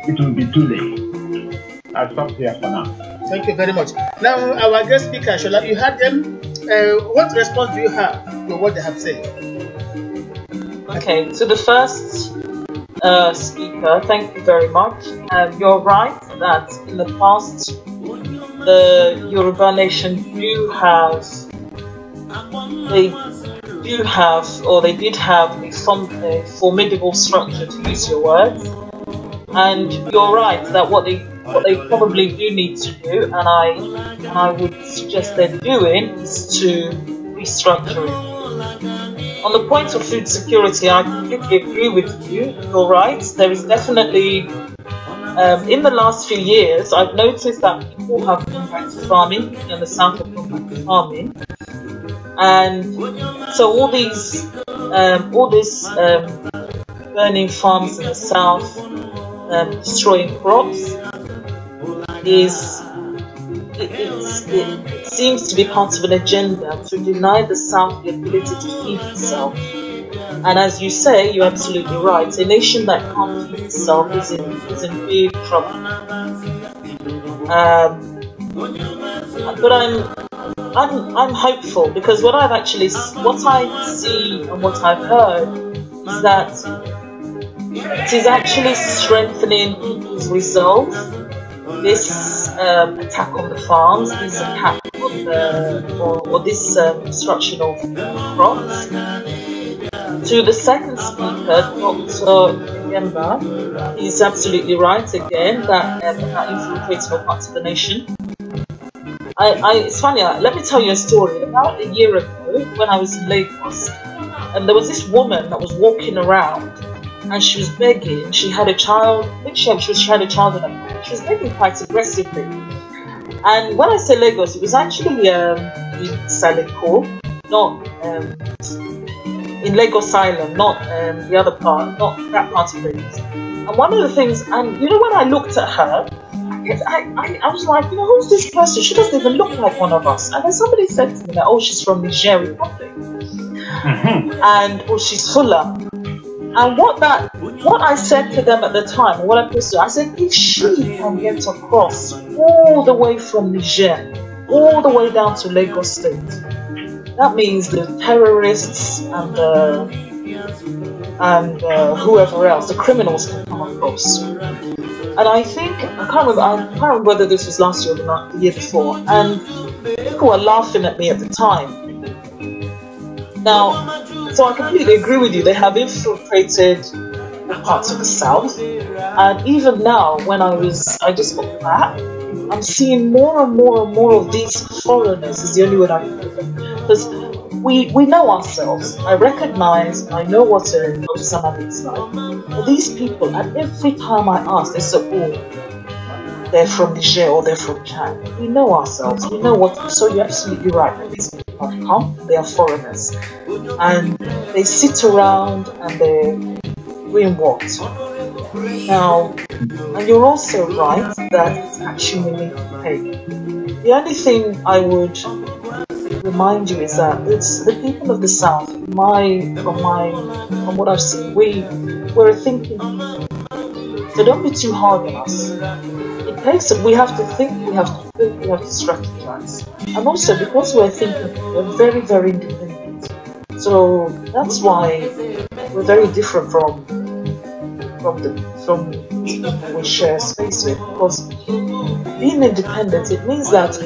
it will be too late. I'll stop here for now. Thank you very much. Now, our guest speaker, Shola, you heard them. What response do you have to what they have said? Okay, to the first speaker, thank you very much. You're right that in the past, the Yoruba nation they did have a formidable structure, to use your words. And you're right that what they probably do need to do, and I would suggest they're doing, is to restructure it. On the point of food security, I completely agree with you. You're right. There is definitely, in the last few years, I've noticed that people have gone back to farming, in the south have gone back to farming. And so all these burning farms in the south, destroying crops, it seems to be part of an agenda to deny the south the ability to feed itself. And as you say, you're absolutely right. A nation that can't feed itself is in big trouble. But I'm hopeful, because what I see and what I've heard is that it is actually strengthening people's resolve. This attack on the farms, this attack on this destruction of crops. To the second speaker, Dr. Yemba, he's absolutely right again that infiltrates all parts of the nation. It's funny, let me tell you a story. About a year ago, when I was in Lagos, and there was this woman that was walking around, and she was begging. She had a child. I think she had a child in her pocket. She was begging quite aggressively. And when I say Lagos, it was actually in Saleko, not in Lagos Island, not the other part, not that part of Lagos. And one of the things, and you know, when I looked at her, I was like, you know, who's this person? She doesn't even look like one of us. And then somebody said to me that, oh, she's from Niger Republic, and oh, she's Fula. And what I said to them at the time, what I pursued, I said, if she can get across all the way from Niger, all the way down to Lagos State, that means the terrorists and whoever else, the criminals can come across. And I think, I can't remember whether this was last year or not, the year before, and people were laughing at me at the time. Now, so I completely agree with you, they have infiltrated parts of the South, and even now, when I just got back, I'm seeing more and more and more of these foreigners, is the only word I can put them, because we know ourselves. I know what a Osama is like. But these people, and every time I ask, they say, oh, they're from Niger or they're from Chad. We know ourselves. We know what. So you're absolutely right. These people have come. They are foreigners, and they sit around and they're doing what? Now, and you're also right that it's actually need to pay. The only thing I would remind you is that it's the people of the South. From what I've seen, we're thinking. So don't be too hard on us. It takes. We have to think. We have to strategize, and also because we're thinking, we're very, very independent. So that's why we're very different from people we share space with. Because being independent, it means that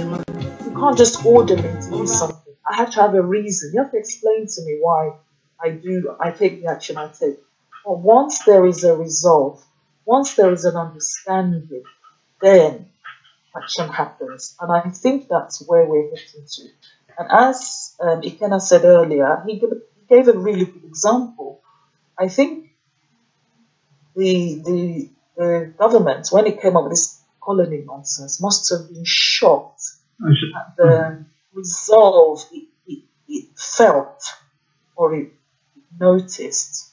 you can't just order me to do something. I have to have a reason. You have to explain to me why I take the action I take. But once there is a resolve, once there is an understanding, then action happens. And I think that's where we're getting to. And as Ikenna said earlier, he gave a really good example. I think the government, when it came up with this colony nonsense, must have been shocked at the resolve it felt or it noticed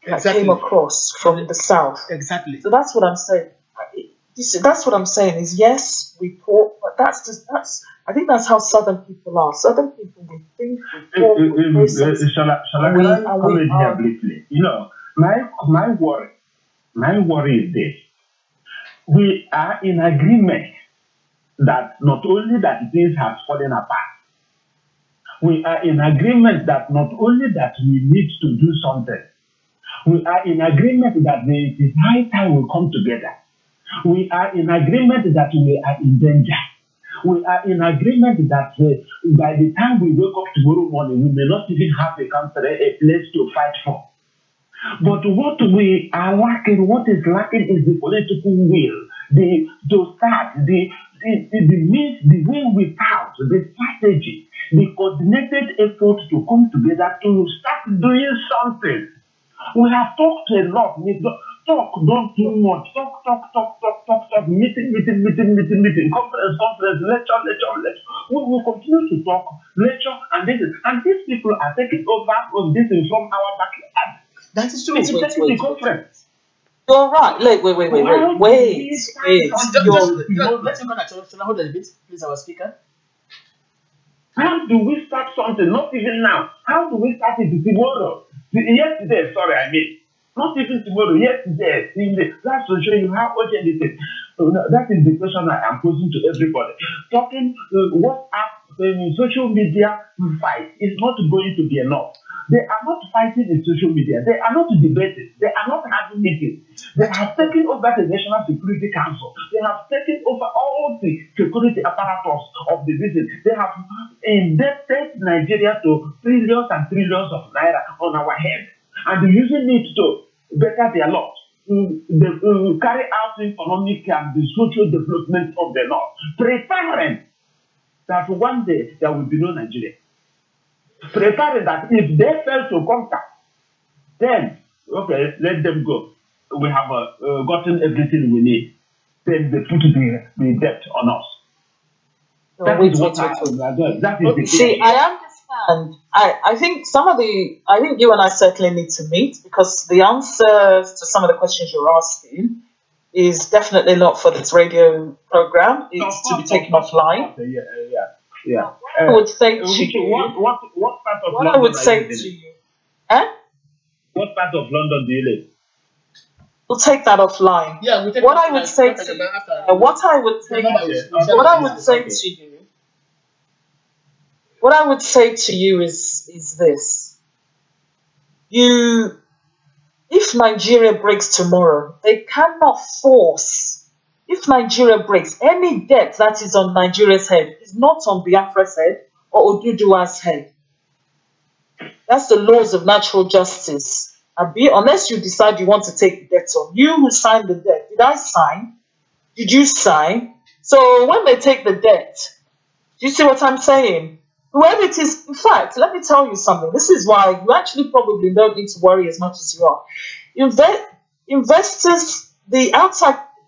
that came across from the South. Exactly. So that's what I'm saying. That's what I'm saying is, yes, we talk, but I think that's how Southern people are. Southern people, we think, we talk, we process. Shall I comment here briefly? You know, my worry is this. We are in agreement that not only that things have fallen apart, we are in agreement that not only that we need to do something, we are in agreement that it is high time we come together. We are in agreement that we are in danger. We are in agreement that by the time we wake up tomorrow morning, we may not even have a country, a place to fight for. But what we are lacking, what is lacking is the political will, the means, the will without, the strategy, the coordinated effort to come together to start doing something. We have talked a lot. Don't too much. Talk. Meeting. Conference, lecture. We will continue to talk, lecture, and these people are taking over of this from our backyard. That is true. Wait. The conference. You're right. Wait. Let's go to hold a bit, please, our speaker. How do we start something? Not even now. How do we start it tomorrow? Yesterday, not even tomorrow, yesterday. That's to show you how urgent it is. So that is the question I am posing to everybody. Talking WhatsApp, social media fight is not going to be enough. They are not fighting in social media. They are not debating. They are not having meetings. They have taken over the National Security Council. They have taken over all the security apparatus of the business. They have indebted Nigeria to trillions and trillions of naira on our head. And they're using it to better their lot. They carry out the economic and the social development of the North, preparing that one day there will be no Nigeria. Preparing that if they fail to conquer, then, okay, let them go. We have gotten everything we need. Then they put the debt on us. That is what we are doing. That is the See, I And I think I think you and I certainly need to meet because the answers to some of the questions you're asking is definitely not for this radio program. It's to be taken offline. Yeah. I would say to you, What part of what London I would are say you to in? you, eh? What part of London do you live? We'll take that offline. Yeah, we take What that I would like, say after to the- you, after what I would say, the number is- what I would say Okay. to you, what I would say to you is this: if Nigeria breaks tomorrow, they cannot force. If Nigeria breaks, any debt that is on Nigeria's head is not on Biafra's head or Oduduwa's head. That's the laws of natural justice. Unless you decide you want to take the debt on. You who signed the debt, did I sign? Did you sign? So when they take the debt, do you see what I'm saying? Whoever it is, in fact, let me tell you something. This is why you actually probably don't need to worry as much as you are. Investors,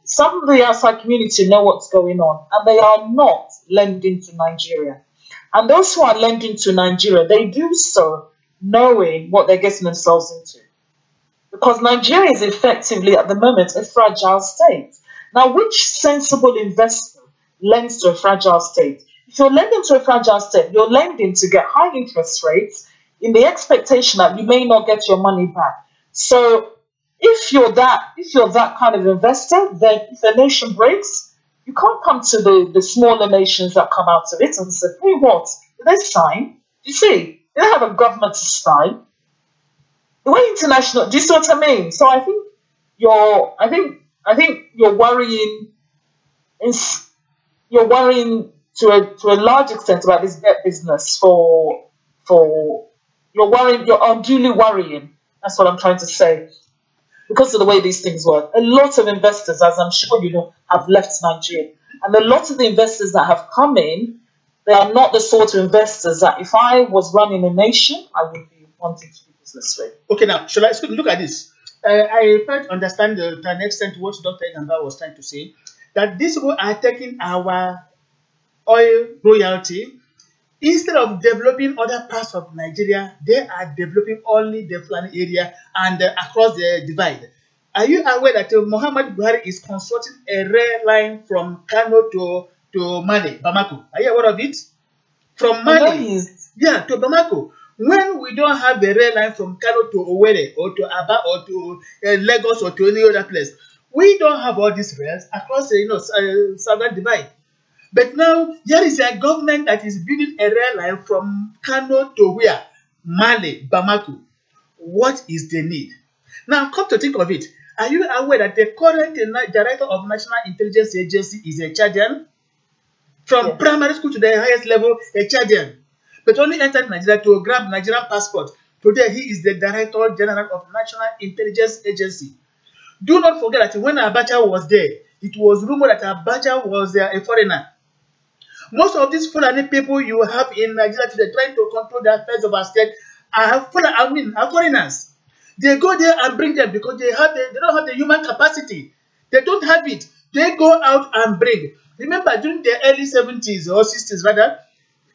some of the outside community know what's going on, and they are not lending to Nigeria. And those who are lending to Nigeria, they do so knowing what they're getting themselves into. Because Nigeria is effectively, at the moment, a fragile state. Now, which sensible investor lends to a fragile state? If you're lending to a fragile state, you're lending to get high interest rates in the expectation that you may not get your money back. So if you're that kind of investor, then if a nation breaks, you can't come to the smaller nations that come out of it and say, hey, what? Did they sign? You see, they don't have a government to sign. The way international, do you see what I mean? So I think you're worrying to a large extent about this debt business you're unduly worrying. That's what I'm trying to say. Because of the way these things work. A lot of investors, as I'm sure you know, have left Nigeria. And a lot of the investors that have come in, they are not the sort of investors that if I was running a nation, I would be wanting to do business with. Okay, now, shall I look at this? I quite understand to an extent what Dr. Gamba was trying to say, that these people are taking our oil royalty. Instead of developing other parts of Nigeria, they are developing only the Fulani area and across the divide. Are you aware that Muhammad Buhari is constructing a rail line from Kano to Mali, Bamako? Are you aware of it? From Mali, yeah, to Bamako. When we don't have the rail line from Kano to Owerri or to Aba or to Lagos or to any other place, we don't have all these rails across the southern divide. But now there is a government that is building a rail line from Kano to where? Mali, Bamako. What is the need? Now, come to think of it, are you aware that the current director of National Intelligence Agency is a Chadian? From primary school to the highest level, a Chadian. But only entered Nigeria to grab Nigerian passport. Today, he is the Director General of National Intelligence Agency. Do not forget that when Abacha was there, it was rumored that Abacha was a foreigner. Most of these Fulani people you have in Nigeria today trying to control the affairs of our state are foreigners. They go there and bring them because they don't have the human capacity. They don't have it. They go out and bring. Remember, during the early 70s or 60s rather,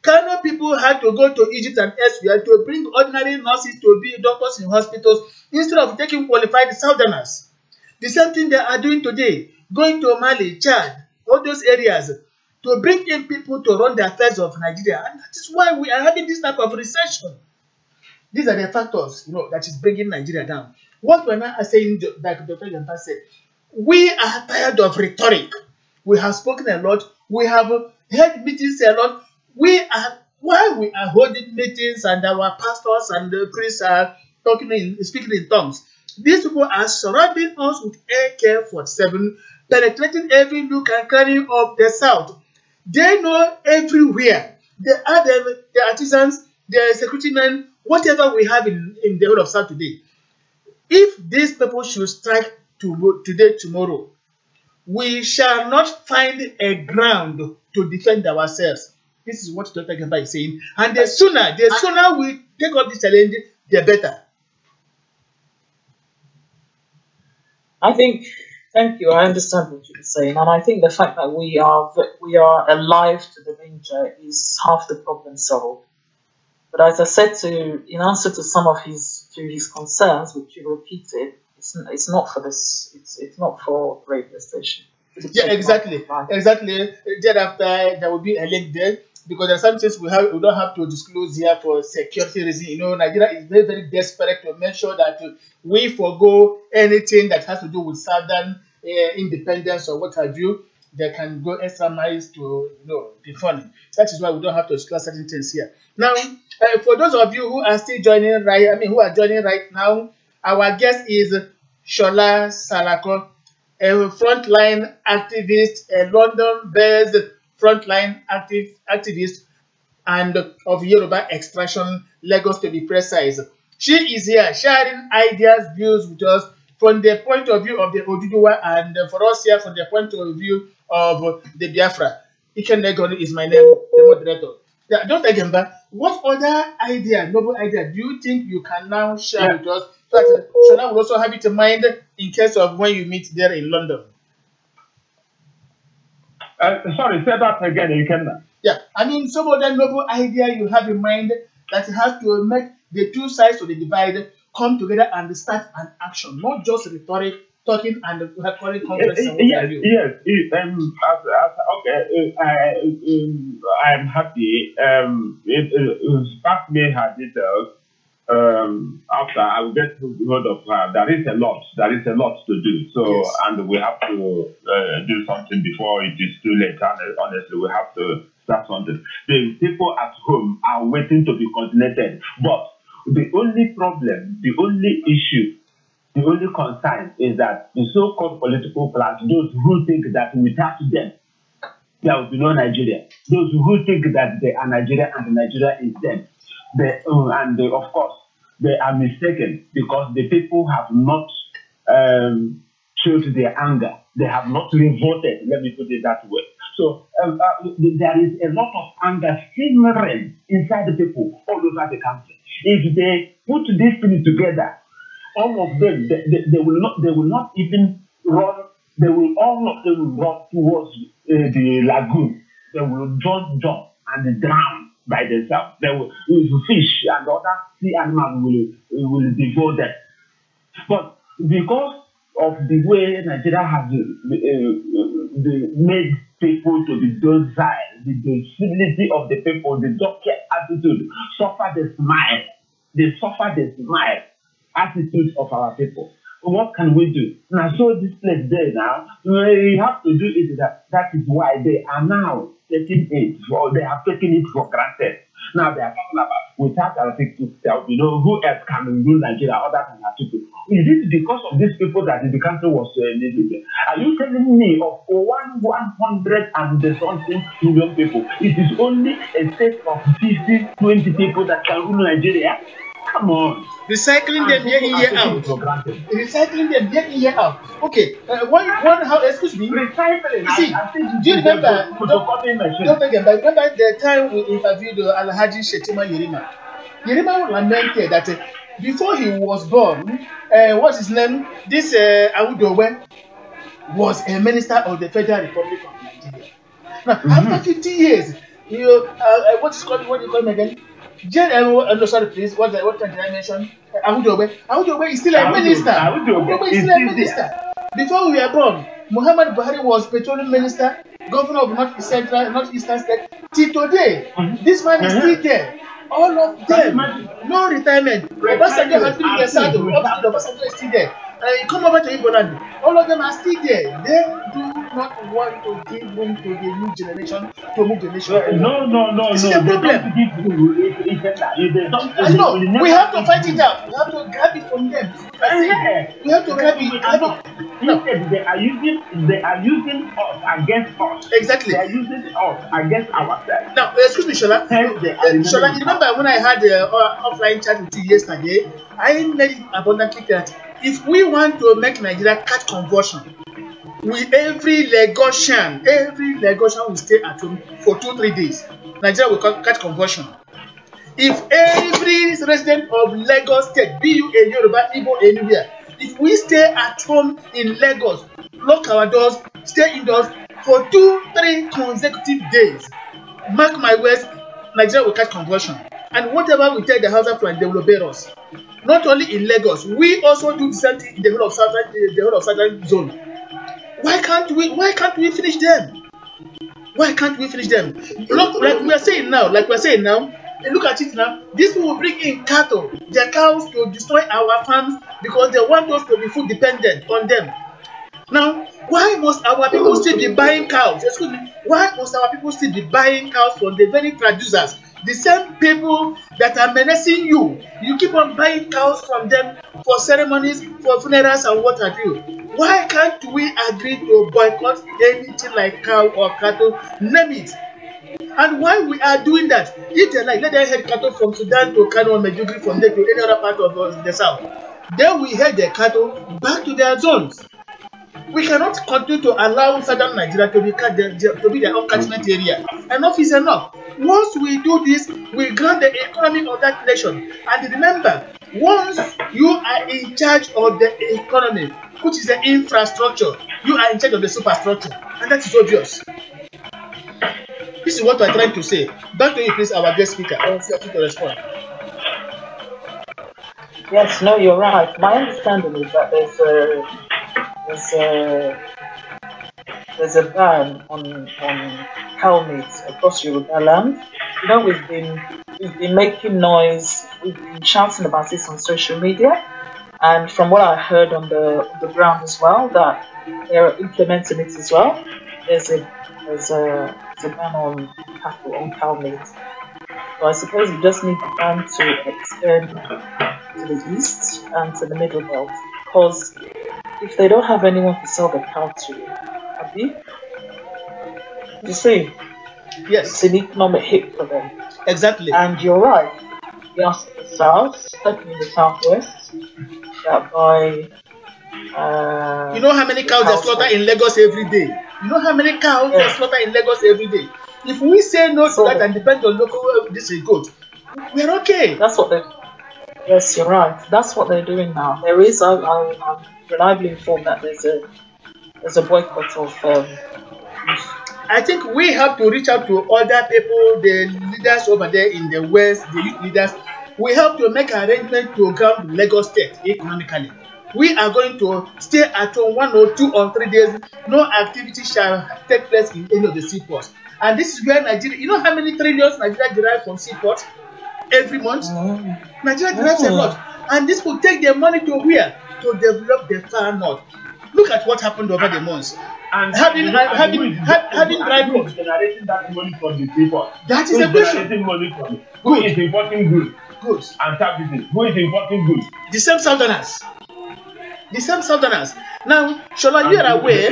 Kano people had to go to Egypt and elsewhere to bring ordinary nurses to be doctors in hospitals instead of taking qualified southerners. The same thing they are doing today, going to Mali, Chad, all those areas, to bring in people to run the affairs of Nigeria. And that is why we are having this type of recession. These are the factors, that is bringing Nigeria down. What we're now saying, like Dr. Yanta said, we are tired of rhetoric. We have spoken a lot. We have held meetings a lot. While we are holding meetings and our pastors and the priests are speaking in tongues, these people are surrounding us with AK-47, penetrating every nook and cranny of the south. They know everywhere. They are the artisans, the security men, whatever we have in the whole of South today. If these people should strike today, tomorrow, we shall not find a ground to defend ourselves. This is what Dr. Gamba is saying. And the sooner we take up this challenge, the better. Thank you. I understand what you're saying, and I think the fact that we are alive to the danger is half the problem solved. But as I said in answer to some of his concerns, which you repeated, it's not for this. It's not for radio station. Yeah, exactly. Exactly. Thereafter, there will be a link there because there are some things we don't have to disclose here for security reasons. You know, Nigeria is very, very desperate to make sure that we forgo anything that has to do with southern independence or what have you. They can go extra miles to be funny. That is why we don't have to discuss certain things here. Now, for those of you who are still joining who are joining right now, our guest is Shola Salako, a frontline activist, a London-based frontline activist, and of Yoruba extraction, Lagos to be precise. She is here sharing ideas, views with us from the point of view of the Oduduwa, and for us here from the point of view of the Biafra. Ikenegoni is my name, the moderator. Yeah, just again, but what other idea, noble idea, do you think you can now share with us so that Shona will also have it in mind in case of when you meet there in London? Sorry, say that again. You can. Yeah, I mean, some other noble idea you have in mind that has to make the two sides of the divide come together and start an action, not just rhetoric, talking and calling conference. Yes. Okay. I'm happy. Spark me her details. After I will get hold of her. There is a lot to do. So yes. And we have to do something before it is too late. And honestly, we have to start something. The people at home are waiting to be coordinated, but the only problem, the only issue, the only concern is that the so-called political class, those who think that without them, there will be no Nigeria. Those who think that they are Nigeria and Nigeria is them. Of course, they are mistaken because the people have not showed their anger. They have not revolted, let me put it that way. So there is a lot of anger simmering inside the people all over the country. If they put this thing together, all of them, they will not even run. They will run towards the lagoon. They will jump and drown by themselves. They will fish and other sea animals will devour them. But because of the way Nigeria has made people to be docile, the docility of the people, the docket attitude, suffer the smile. They suffer the smile attitude of our people. What can we do? Now, so this place there now, we have to do it. That is why they are now taking it, or they have taken it for granted. Now they are talking about without our people, there will be no who else can rule Nigeria other than our people. Is it because of these people that the country was needed? Are you telling me of 100 and something million people? It is only a state of 50, 20 people that can rule Nigeria? Come on. Recycling them year in, year out. Recycling them year in, year out. Okay. Excuse me. Recycling. See, do you remember? Remember the time we interviewed Alhaji Shetima Yerima? Yerima lamented that before he was born, what's his name? This Awudowe was a minister of the Federal Republic of Nigeria. Now, after 50 years, what do you call him again? No, sorry, please. What did I mention? Awudowe is still a minister. Awudowe is still a minister. Before we were born, Muhammad Buhari was petroleum minister, governor of Northeastern State. Till today, this man is still there. All of them, no retirement. Obasanjo has been in the saddle. Obasanjo is still there. Come over to Igboland. All of them are still there. They do not want to give room to the new generation to move the nation. No. This is the problem. No, we have to fight it out. We have to grab it from them. We have to grab it. No. They are using us against us. Exactly. They are using us against ourselves. Now, excuse me, Shola. Shola, you remember when I had an offline chat with you yesterday? I made it abundantly clear that if we want to make Nigeria catch conversion, every Lagosian will stay at home for 2-3 days. Nigeria will catch conversion. If every resident of Lagos State, be you a Yoruba, Igbo, anywhere, if we stay at home in Lagos, lock our doors, stay indoors for 2-3 consecutive days, mark my words, Nigeria will catch conversion. And whatever we tell the Hausa to, they will obey us. Not only in Lagos, we also do the same thing in the whole of southern zone. Why can't we finish them? Why can't we finish them? Look, like we are saying now, look at it now. These people will bring in cattle, their cows, to destroy our farms because they want us to be food dependent on them. Now, why must our people still be buying cows? Excuse me. Why must our people still be buying cows from the very producers? The same people that are menacing you. You keep on buying cows from them for ceremonies, for funerals, and what have you. Why can't we agree to boycott anything like cow or cattle? Name it. And why we are doing that? If they like, let them head cattle from Sudan to Kano or Medjugorje, from there to any other part of the south. Then we head the cattle back to their zones. We cannot continue to allow southern Nigeria to be their own catchment area. Enough is enough. Once we do this, we grant the economy of that nation. And remember, once you are in charge of the economy, which is the infrastructure, you are in charge of the superstructure. And that is obvious. This is what we are trying to say. Back to you, please, our guest speaker. I want you to respond. Yes, no, you're right. My understanding is that there's a ban on cow meat across Yoruba land. You know, we've been making noise, we've been shouting about this on social media, and from what I heard on the ground as well, that they're implementing it as well. There's a ban on cattle, on cow meat. So I suppose you just need the ban to extend to the east and to the middle belt, because if they don't have anyone to sell the cow to, you see, yes, it's an economic hit for them. Exactly. And you're right. Yes, the south, certainly the southwest, that by you know how many cows they slaughter in Lagos every day? You know how many cows they slaughter in Lagos every day? If we say no to that and depend on local this is good, we're okay. That's what they. Yes, you're right. That's what they're doing now. There is. I'm reliably informed that there's a boycott of. I think we have to reach out to other people, the leaders over there in the West, the youth leaders. We have to make arrangements to ground Lagos State economically. We are going to stay at home 1 or 2 or 3 days. No activity shall take place in any of the seaports. And this is where Nigeria, you know how many trillions Nigeria derives from seaports every month? Nigeria derives a lot. And this will take their money to where? To develop the far north. Look at what happened over the months. And having dry goods. Generating that money from the seaport. That is a question. Generating money from it. Who is importing goods and services? Who is importing goods? The same southerners. The same southerners. Now, Shola, you are aware.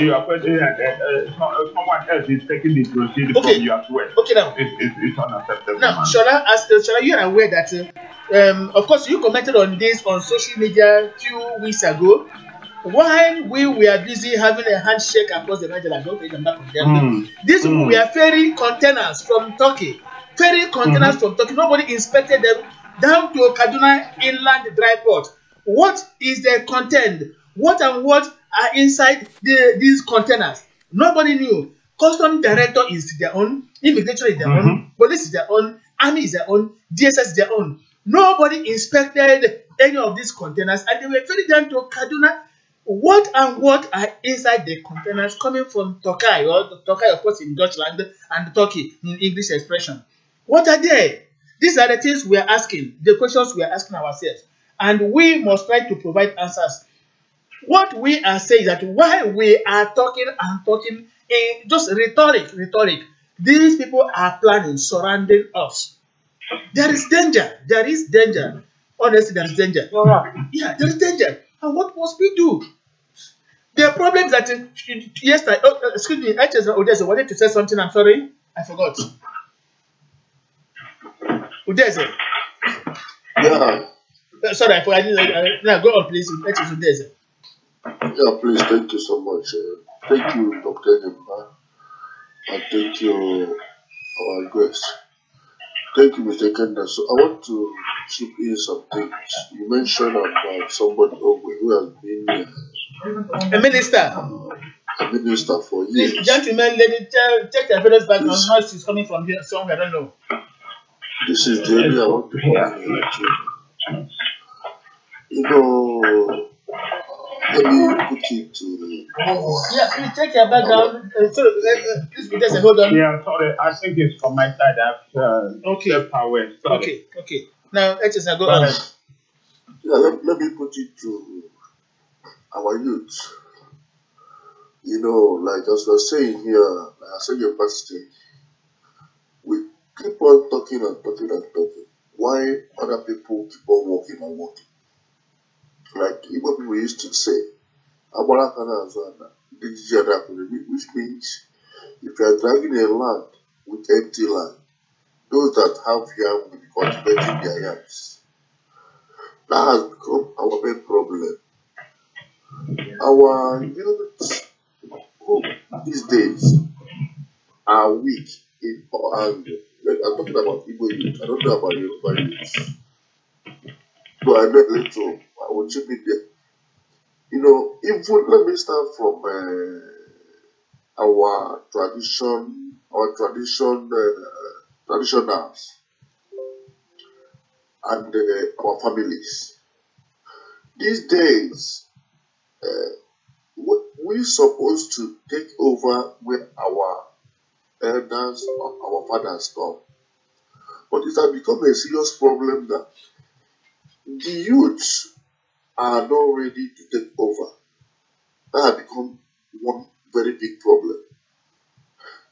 Someone else is taking the proceed from you as well. Okay, now. It's unacceptable. Now, Shola, you are aware that, of course, you commented on this on social media a few weeks ago. While we were busy having a handshake across the Niger, don't take them back from them. These people were ferry containers from Turkey. From Turkey. Nobody inspected them down to Kaduna Inland Dry Port. What is the content? What are inside these containers? Nobody knew. Custom director is their own. Immigration is their own. Police is their own. Army is their own. DSS is their own. Nobody inspected any of these containers, and they were ferried down to Kaduna. What are inside the containers coming from Turkey, or Turkey, of course, in Deutschland, and Turkey in English expression? What are they? These are the things we are asking, the questions we are asking ourselves, and we must try to provide answers. What we are saying is that while we are talking in just rhetoric, these people are planning, surrounding us. There is danger. There is danger. Honestly, there is danger. Yeah, there is danger. And what must we do? There are problems that yesterday. Excuse me, I just wanted to say something. I'm sorry, I forgot. Udeze. Yeah. Sorry, I forgot. Now go on, please. Udeze. Yeah, please. Thank you so much. Thank you, Dr. Nemba, and thank you, our guest. Thank you, Mr. Kenda. So I want to chip in some things. You mentioned about somebody who has been a minister. A minister for years. Please, gentlemen, let me check the fellows background. Noise is coming from here somewhere. I don't know. This is the area I want to come in to. You know, let me put it to Yeah, please check your background. Please, there's a hold on. Yeah, sorry. I think it's from my side. I've stepped away. Sorry. Okay. Now, HSN, go ahead. Yeah, let me put it to our youth. You know, like as we're saying here, like I said your pastor, we keep on talking and talking and talking. Why other people keep on walking and walking? Like Igbo people used to say, which means if you are dragging a land with empty land, those that have yam will be cultivating their yams. That has become our main problem. Our youth who these days are weak in all angles. Like I'm talking about Igbo youth. I don't know about Yoruba youth. So I know little. I will chip it there. You know, even let me start from our traditionals, and our families. These days, we're supposed to take over where our elders or our fathers stop. But it has become a serious problem that the youth are not ready to take over. That has become one very big problem.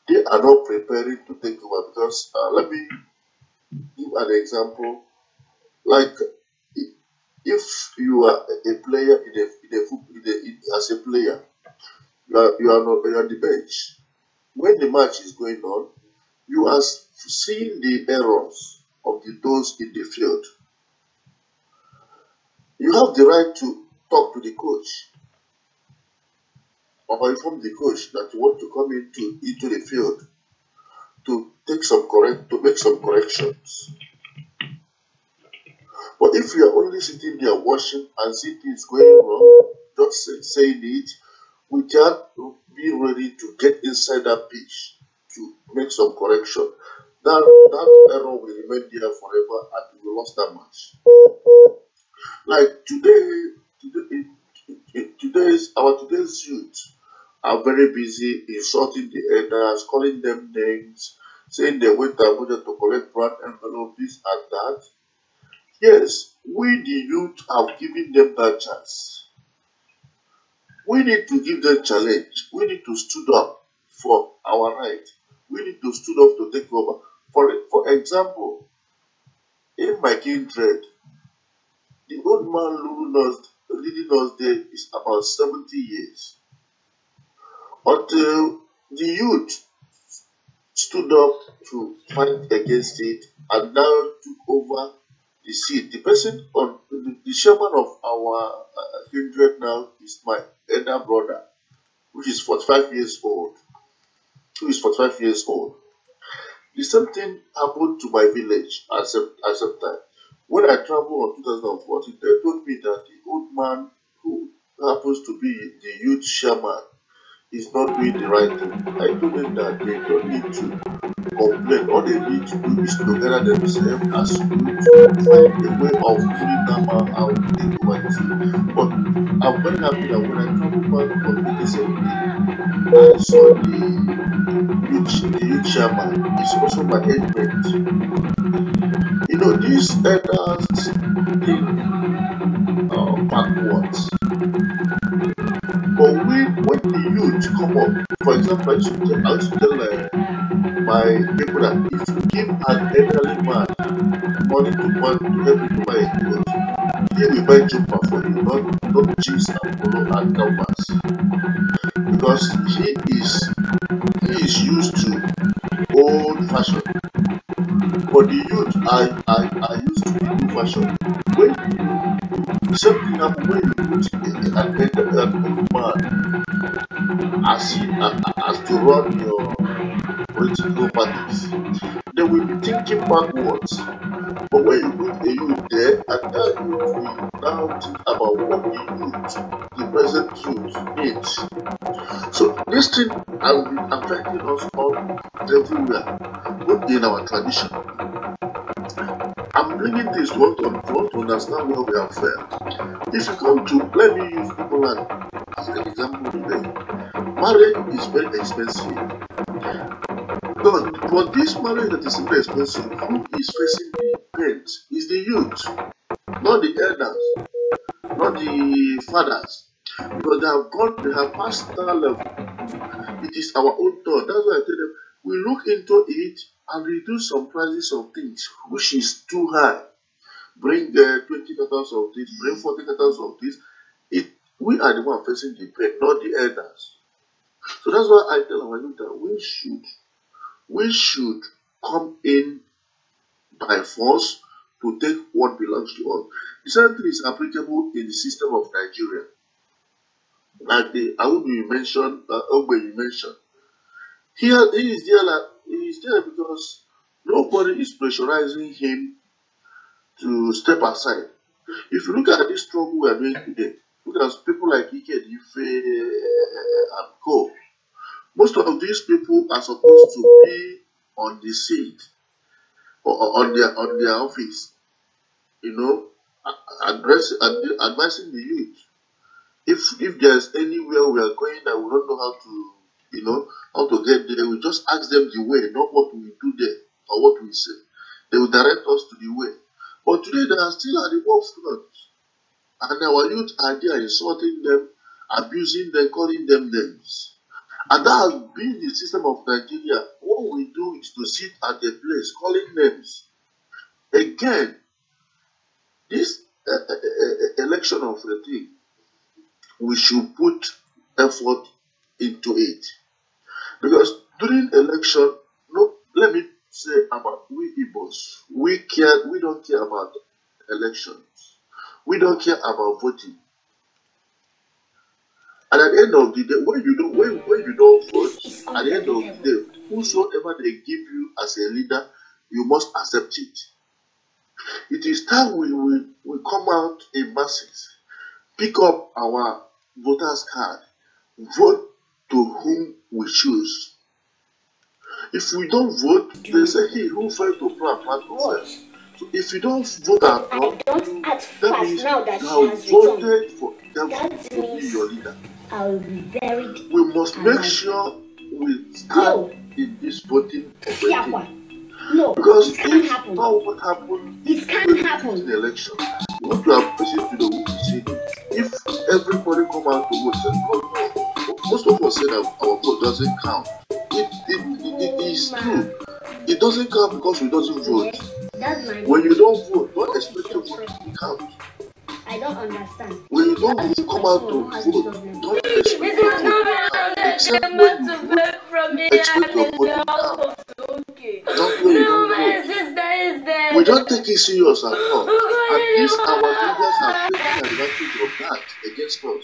They are not preparing to take over because let me give an example. Like if you are a player as a player, you are on the bench. When the match is going on, you are seeing the errors of those in the field. You have the right to talk to the coach or inform the coach that you want to come into the field to make some corrections. But if you are only sitting there watching and see things going wrong, just saying it, without being ready to get inside that pitch to make some correction, that error will remain there forever and we lost that match. Like today's youth are very busy insulting the elders, calling them names, saying they went Abuja to collect brand envelope, this and that. Yes, we the youth have given them that chance. We need to give them challenge. We need to stood up for our right. We need to stood up to take over. For example, in my kindred, the old man leading us there is about 70 years. Until the youth stood up to fight against it and now took over the seat. The person on the chairman of our kindred now is my elder brother, which is 45 years old. The same thing happened to my village at some time. When I traveled in 2014, they told me that the old man who happens to be the youth chairman is not doing the right thing. I told them that they don't need to complain. All they need to do is to gather themselves as youth, find a way of pulling that man out to take over the city. But I'm very happy that when I traveled back on 2017, I saw the youth chairman. He's also my headmate. You know, these elders think backwards. But when the youth come up, for example, I used to tell my people that if you give an elderly man money to help you to buy a clothes, he will buy jumper for you, not jeans and polo and canvas. Because he is used to old fashion. But the youth are used to the new fashion. When something happens when you put an old man as to run your political parties, they will be thinking backwards. But when you put a youth there, and that youth will now think about what the present youth needs. So this thing has been affecting us all everywhere, both in our tradition, bringing this to understand where we have failed. If you come to, let me use Igbo as an example today. Marriage is very expensive. But for this marriage that is very expensive, who is facing the pain is the youth, not the elders, not the fathers. Because they have passed that level. It is our own thought. That's why I tell them, we look into it and reduce some prices of things which is too high. Bring 20 cartons of this, bring 40 cartons of this. We are the one facing the pain, not the elders. So that's why I tell our youth that we should come in by force to take what belongs to us. The same thing is applicable in the system of Nigeria. Like the Audu you mentioned, Ogbe you mentioned. He is there because nobody is pressurizing him to step aside. If you look at this struggle we are doing today, look at people like Ike Ife and Co. Most of these people are supposed to be on the seat or on their office, advising the youth. If there's anywhere we are going that we don't know how to get there, we just ask them the way, not what we do there or what we say. They will direct us to the way. But today they are still at the war front. And our youth are there insulting them, abusing them, calling them names. And that has been the system of Nigeria. What we do is to sit at a place calling names. Again, this election of a thing, we should put effort into it. Because during election, let me say about we Igbos, we don't care about elections. We don't care about voting. And at the end of the day, when you don't vote, at the end of the day, whosoever they give you as a leader, you must accept it. It is time we come out in masses, pick up our voters card, vote to whom we choose. If we don't vote, they say he who failed to plant first. So if you don't vote at all, that means you have voted for them to be your leader. I will be buried. We must make sure we stand in this voting thing. No, because it can't if happen. not what happened It can't happen. in the election, we want to appreciate to the see if everybody come out to vote, then most of us say that our vote doesn't count. It is true. It doesn't count because we doesn't vote. When you don't vote, don't expect your vote to count. I don't understand. When you don't come out to vote, don't expect your vote to count. Except when you vote, expect your vote to count. Not when you don't vote. We don't take it serious at all. And these our leaders have taken advantage of that against us.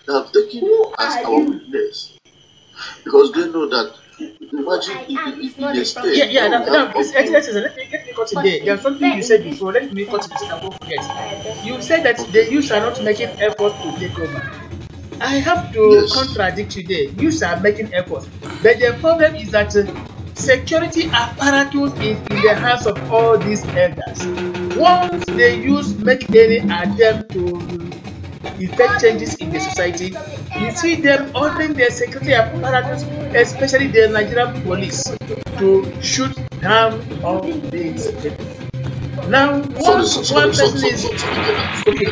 They have taken it as our weakness. Because they know that, imagine if they stay. Let me cut it there. There's something you said before. Let me cut it so I won't forget. You said that the youth are not making effort to take over. I have to contradict you there. Youth are making efforts. But the problem is that security apparatus is in the hands of all these elders. Once the youth make any attempt to effect changes in the society, you see them ordering their security apparatus, especially the Nigerian police, to shoot down all these people. Now, once one person is okay.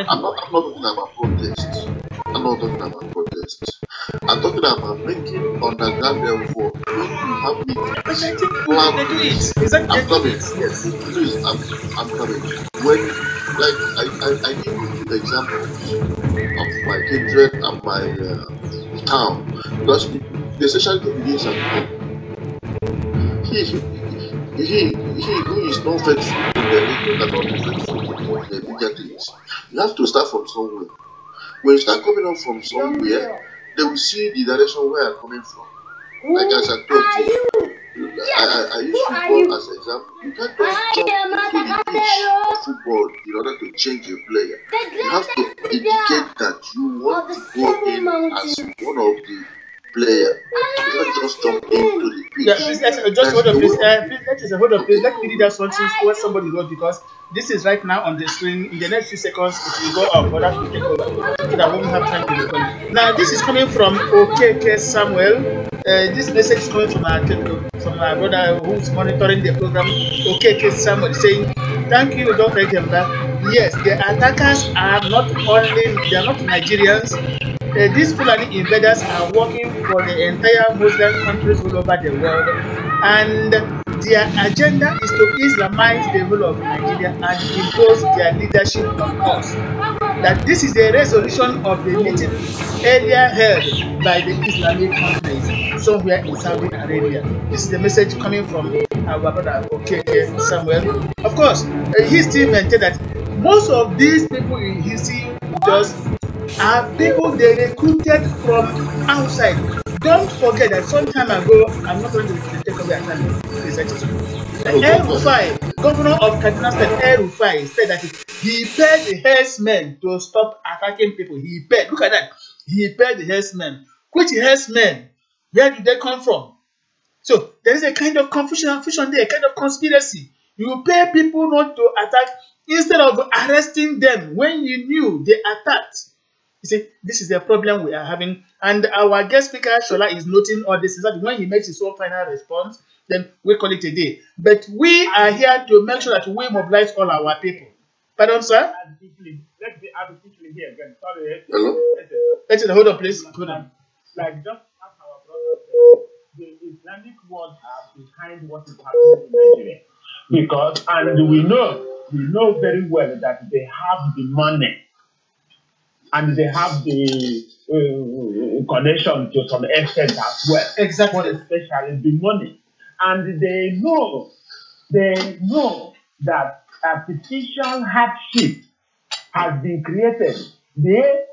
I'm not talking about protests. I'm not talking about protests. I'm talking about making underground level for when you have meetings. I'm coming. Yes, please, I'm coming. When, like, I give you examples of my kindred and my town. Because the social begins at home. He who is not faithful in the little that not faithful in the bigger things. You have to start from somewhere. When you start coming up from somewhere, they will see the direction where I'm coming from. Like as I told you, I use football as an example. You can't just jump into the pitch of football in order to change a player. You have to indicate that you want to go in as one of the players. You can't just jump into the pitch. Yeah, please, just hold on, please. Please, hold on, please. Let me read out something what somebody wrote, because this is right now on the screen. In the next few seconds, it will go up. But that will take over, so that I won't have time to record it. Now, this is coming from OKK Samuel. This message is coming from my brother who's monitoring the program. OKK Samuel saying, "Thank you, Dr. Gemba. Yes, the attackers are not Nigerians. These Fulani invaders are working for the entire Muslim countries all over the world, and their agenda is to Islamize the whole of Nigeria and impose their leadership on us. That this is a resolution of the meeting earlier held by the Islamic countries somewhere in Saudi Arabia." This is the message coming from our brother OKK Samuel. Of course, he still maintained that most of these people he see just are people they recruited from outside. Don't forget that some time ago, I'm not going to take away a time. El Rufai, governor of Kaduna State, El Rufai, said that he paid the herdsmen to stop attacking people. He paid. Look at that. He paid the herdsmen. Which herdsmen? Where did they come from? So there is a kind of confusion there, a kind of conspiracy. You pay people not to attack instead of arresting them when you knew they attacked. You see, this is the problem we are having, and our guest speaker Shola is noting all this. Is that when he makes his own final response, then we call it a day. But we are here to make sure that we mobilize all our people. Pardon, sir? Let me add quickly here again. Sorry. Let's hold on, please. Hold on. Like just as our brother said, the Islamic world are behind what is happening in Nigeria, because we know very well that they have the money. And they have the connection to some extent as well. Exactly. Especially the money. And they know that artificial hardship has been created. They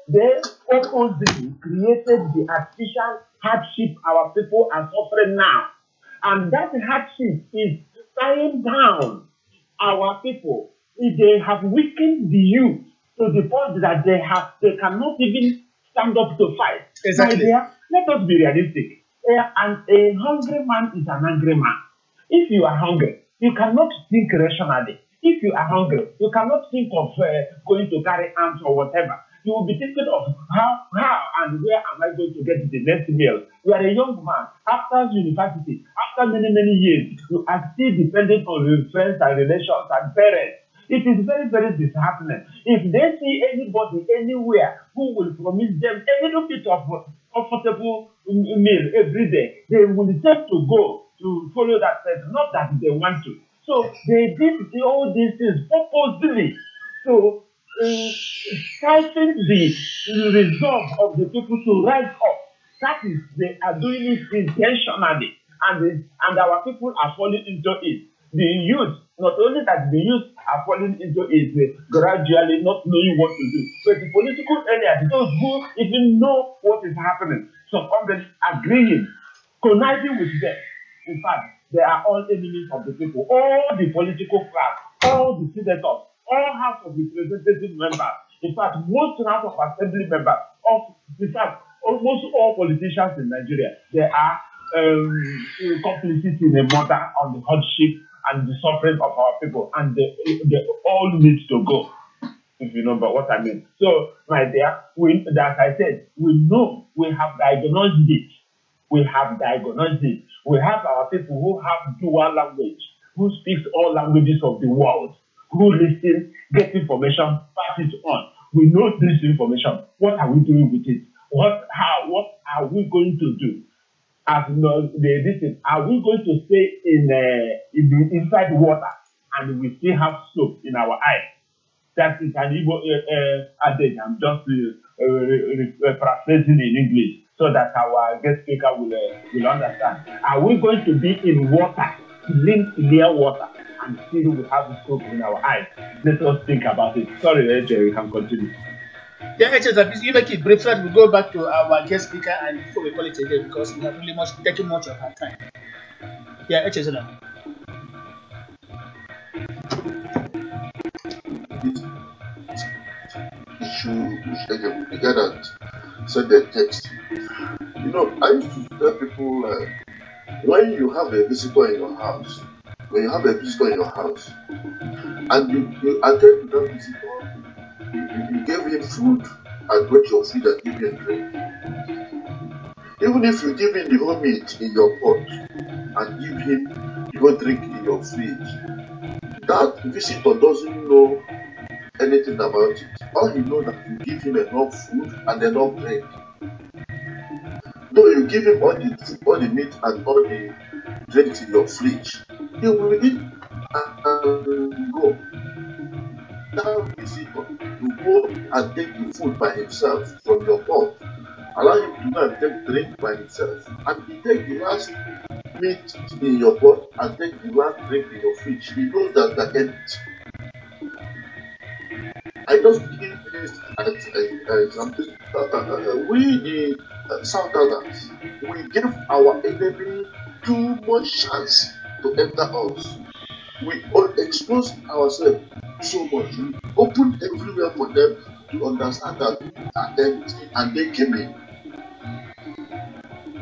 oppositely created the artificial hardship our people are suffering now. And that hardship is tying down our people. They have weakened the youth to the point that they cannot even stand up to fight. Exactly. Let us be realistic. And a hungry man is an angry man. If you are hungry, you cannot think rationally. If you are hungry, you cannot think of going to carry arms or whatever. You will be thinking of how and where am I going to get the next meal. You are a young man. After university, after many years, you are still dependent on your friends and relations and parents. It is very, very disheartening. If they see anybody anywhere who will promise them a little bit of comfortable meal every day, they will tend to go to follow that person, not that they want to. So they did all these things purposely. So fighting the resolve of the people to rise up, that is, they are doing it intentionally, and our people are falling into it. The youth, not only that the youth are falling into it gradually, not knowing what to do, but the political elites, those who even know what is happening, succumbing, agreeing, conniving with them. In fact, they are all enemies of the people. All the political class, all the senators, all House of Representative members, in fact, most House of Assembly members, in fact, almost all politicians in Nigeria, they are complicit in the murder on the hardship and the suffering of our people, and they all need to go, if you know what I mean. So, my dear, as I said, we know we have diagnosed it. We have diagnosed it. We have our people who have dual language, who speaks all languages of the world, who listen, get information, pass it on. We know this information. What are we doing with it? What are we going to do? As listen, are we going to stay inside water and we still have soap in our eyes? That is an Igbo adage. I'm just paraphrasing in English so that our guest speaker will understand. Are we going to be in water, clear water, and still we have soap in our eyes? Let us think about it. Sorry, AJ, we can continue. Yeah, actually, you make it brief so that we go back to our guest speaker and before we call it a day, because we have really taken much of our time. Yeah, actually. You get that? Send the text. You know, I used to tell people when you have a visitor in your house, and you attend to that visitor, you gave him food and wet your feet and give him drink. Even if you give him the whole meat in your pot and give him the whole drink in your fridge, that visitor doesn't know anything about it. All he knows that you give him enough food and enough drink. Though you give him all the meat and all the drinks in your fridge, he will eat and go. That visitor to go and take the food by himself from your pot. Allow him to go and take drink by himself. And he take the last meat in your pot and take the last drink in your fridge. He knows that they're empty. I just give this as example. We the Southerners, we give our enemy too much chance to enter us. We expose ourselves so much. We open everywhere for them to understand that we are empty and they came in.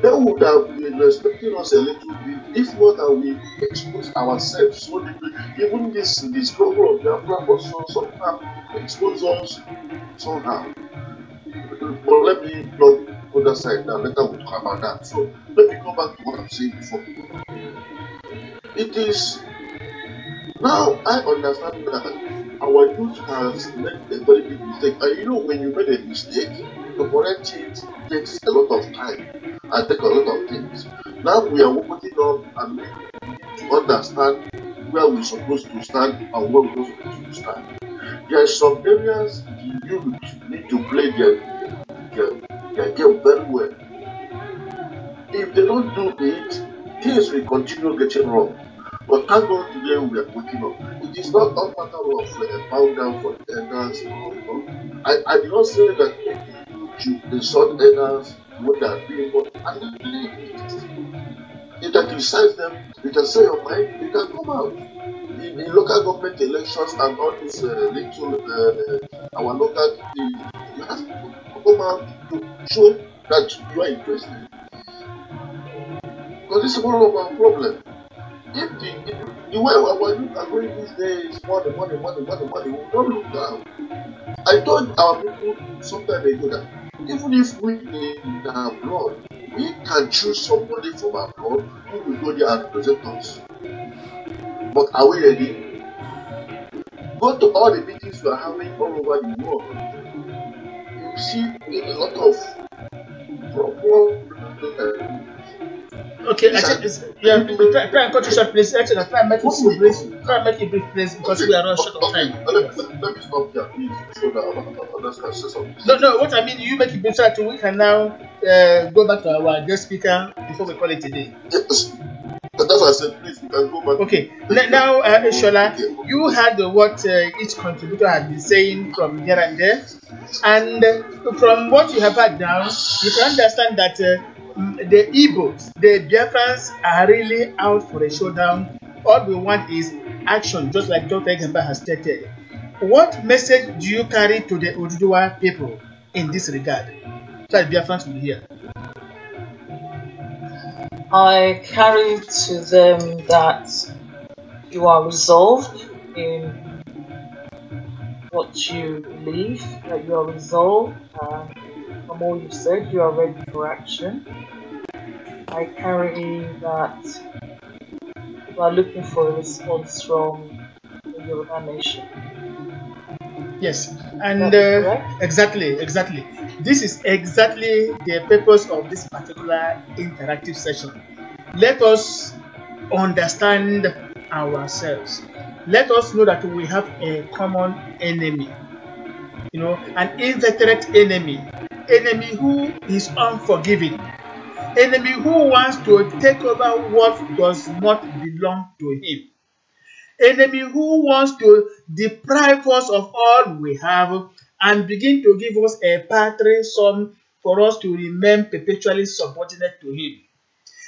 They would have been respecting us a little bit if not that we expose ourselves so deeply. Even this program of Biafra also somehow expose us somehow. But let me not put that side now, later we'll come on that. So let me go back to what I'm saying before. It is now I understand that our youth has made a very big mistake. And you know, when you made a mistake, to correct it takes a lot of time and take a lot of things. Now we are working on and we need to understand where we're supposed to stand and where we're not supposed to stand. There are some areas the youth need to play their game very well. If they don't do it, things will continue getting wrong. But thank God today we are waking up. It is not a matter of bow down for elders. I did not say that you should insult elders, what they are doing, but you can criticize them, you can say your mind, you can come out. In local government elections and all these our local, you have to come out to show that you are interested. Because this is one of our problems. If the way our youth are going these days, money, we will not look down. I told our people some time ago that even if we in abroad, we can choose somebody from abroad who will go there and represent us. But are we ready? Go to all the meetings we are having all over the world. You see a lot of problems. Okay, I think try and cut you short, please. Actually, try and make it brief, please, because we are on short of time. Let me stop here, please, so that others can say something. No, what I mean, you make it brief so that we can now go back to our guest speaker before we call it a day. Yes. That's what I said, please, you can go back. Okay, now, Shola, you heard what each contributor has been saying from here and there, and from what you have heard now, you can understand that the Igbos, the Biafrans are really out for a showdown. All we want is action, just like Dr. Egemba has stated. What message do you carry to the Oduduwa people in this regard? So that Biafrans will hear. I carry to them that you are resolved in what you believe, that you are resolved, from all you've said, you are ready for action. I carry that you are looking for a response from the Yoruba nation. Yes, and exactly. This is exactly the purpose of this particular interactive session. Let us understand ourselves. Let us know that we have a common enemy, an inveterate enemy who is unforgiving, enemy who wants to take over what does not belong to him, enemy who wants to deprive us of all we have and begin to give us a paltry sum for us to remain perpetually subordinate to him.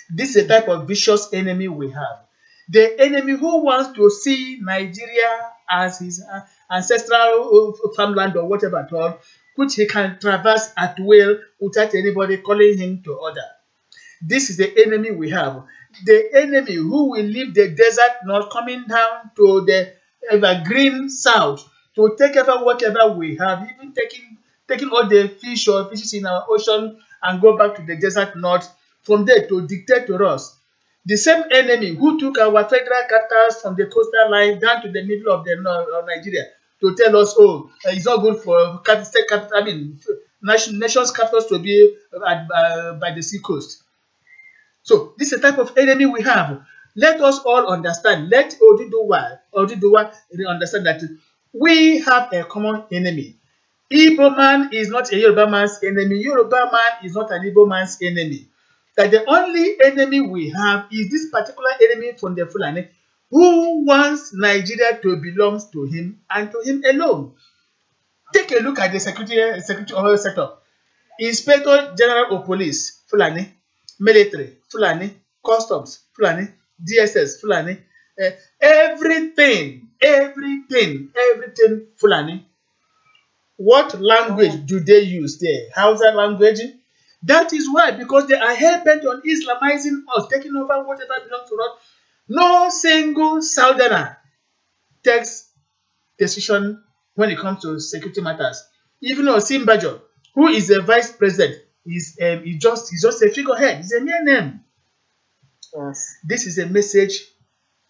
This is a type of vicious enemy we have. The enemy who wants to see Nigeria as his ancestral farmland or whatever at all, which he can traverse at will without anybody calling him to order. This is the enemy we have. the enemy who will leave the desert north coming down to the evergreen south to take over whatever we have, even taking all the fishes in our ocean and go back to the desert north, from there to dictate to us. The same enemy who took our federal capitals from the coastal line down to the middle of the Nigeria to tell us, oh, it's not good for nations' capitals to be by the sea coast. So this is the type of enemy we have. Let us all understand. Let Oduduwa understand that we have a common enemy. Igbo man is not a Yoruba man's enemy. Yoruba man is not an Igbo man's enemy. That the only enemy we have is this particular enemy from the Fulani who wants Nigeria to belong to him and to him alone. Take a look at the security setup. Inspector General of Police, Fulani. Military, Fulani. Customs, Fulani. DSS, Fulani. Everything, Fulani. What language do they use there? Hausa language? That is why, because they are hell-bent on Islamizing us, taking over whatever belongs to us. No single Southerner takes decision when it comes to security matters. Even Osinbajo, who is a vice president, he's just a figurehead. He's a mere name. Yes. This is a message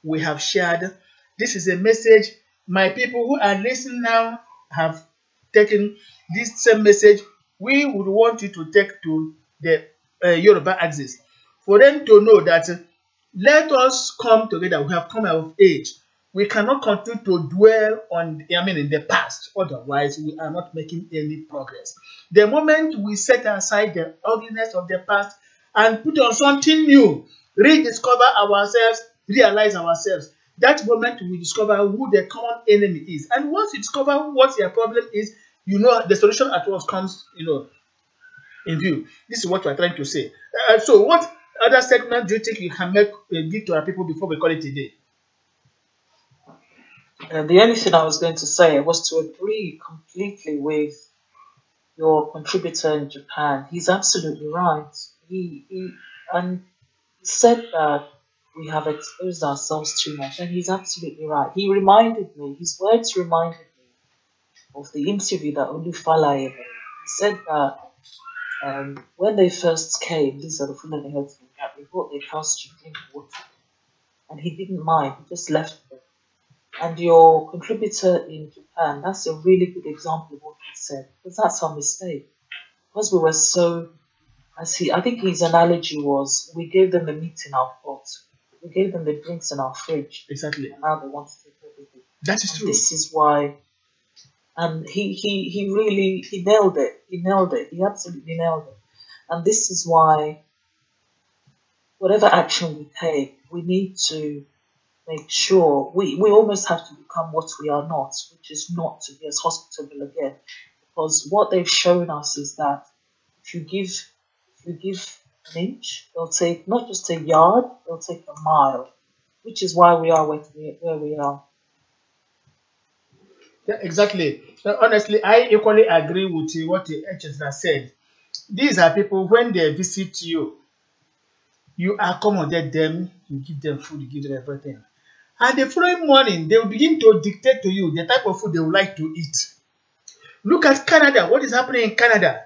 we have shared. This is a message my people who are listening now have taken. This same message we would want you to take to the Yoruba axis, for them to know that let us come together. We have come of age. We cannot continue to dwell on, in the past. Otherwise, we are not making any progress. The moment we set aside the ugliness of the past and put on something new, rediscover ourselves, realize ourselves, that moment we discover who the common enemy is. And once you discover what your problem is, you know the solution at once comes, in view. This is what we are trying to say. So what other segment do you think you can give to our people before we call it a day? The only thing I was going to say was to agree completely with your contributor in Japan. He's absolutely right. He said that we have exposed ourselves too much, and he's absolutely right. He reminded me, his words reminded me of the interview that Olufalaye made. He said that when they first came, these are the Fulani herdsmen, that they brought their cows to drink water, and he didn't mind, he just left them. And your contributor in Japan, that's a really good example of what he said, because that's our mistake. Because we were so, I think his analogy was, we gave them the meat in our pot, we gave them the drinks in our fridge. Exactly. And now they want to take everything. That is true. This is why, and he really nailed it. He nailed it. He absolutely nailed it. And this is why, whatever action we take, we need to make sure we almost have to become what we are not, which is not to be as hospitable again. Because what they've shown us is that if you give an inch, they'll take not just a yard, they'll take a mile, which is why we are where we are. Yeah, exactly. So honestly, I equally agree with what the HS has said. These are people, when they visit you, you accommodate them, you give them food, you give them everything. And the following morning, they will begin to dictate to you the type of food they would like to eat. Look at Canada. What is happening in Canada?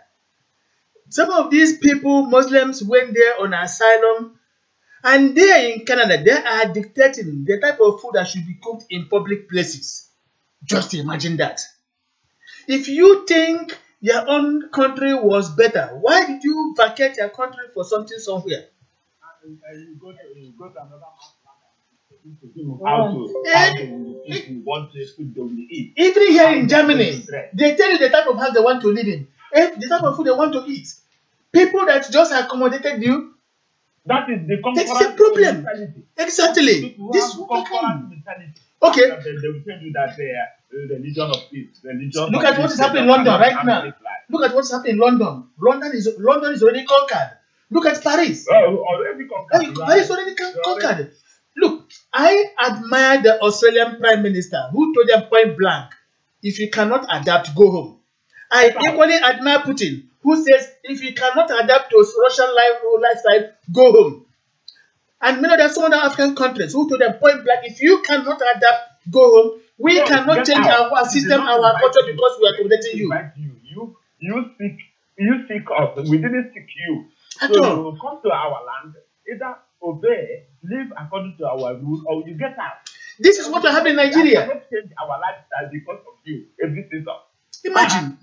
Some of these people, Muslims, went there on asylum. And there in Canada, they are dictating the type of food that should be cooked in public places. Just imagine that. If you think your own country was better, why did you vacate your country for something somewhere? You go to another how to want to food they will eat. Even here in Germany, they tell you the type of house they want to live in, the type of food they want to eat. People that just accommodated you. That is the a problem. Mentality. Exactly. This mentality. Okay. They will tell you that religion of peace. Look at what is happening in London right now. Look at what's happening in London. London is already conquered. Look at Paris. Already conquered. Paris already conquered. Look, I admire the Australian Prime Minister who told them point blank, if you cannot adapt, go home. I equally admire Putin, who says, if you cannot adapt to Russian lifestyle, go home. And many other some other African countries who told them point blank, if you cannot adapt, go home. We cannot change our system, our culture because we are accommodating you. You seek us. We didn't seek you. So you come to our land, either obey, live according to our rules, or you get out. This is what happened in Nigeria. We cannot change our lifestyle because of you every season. Imagine.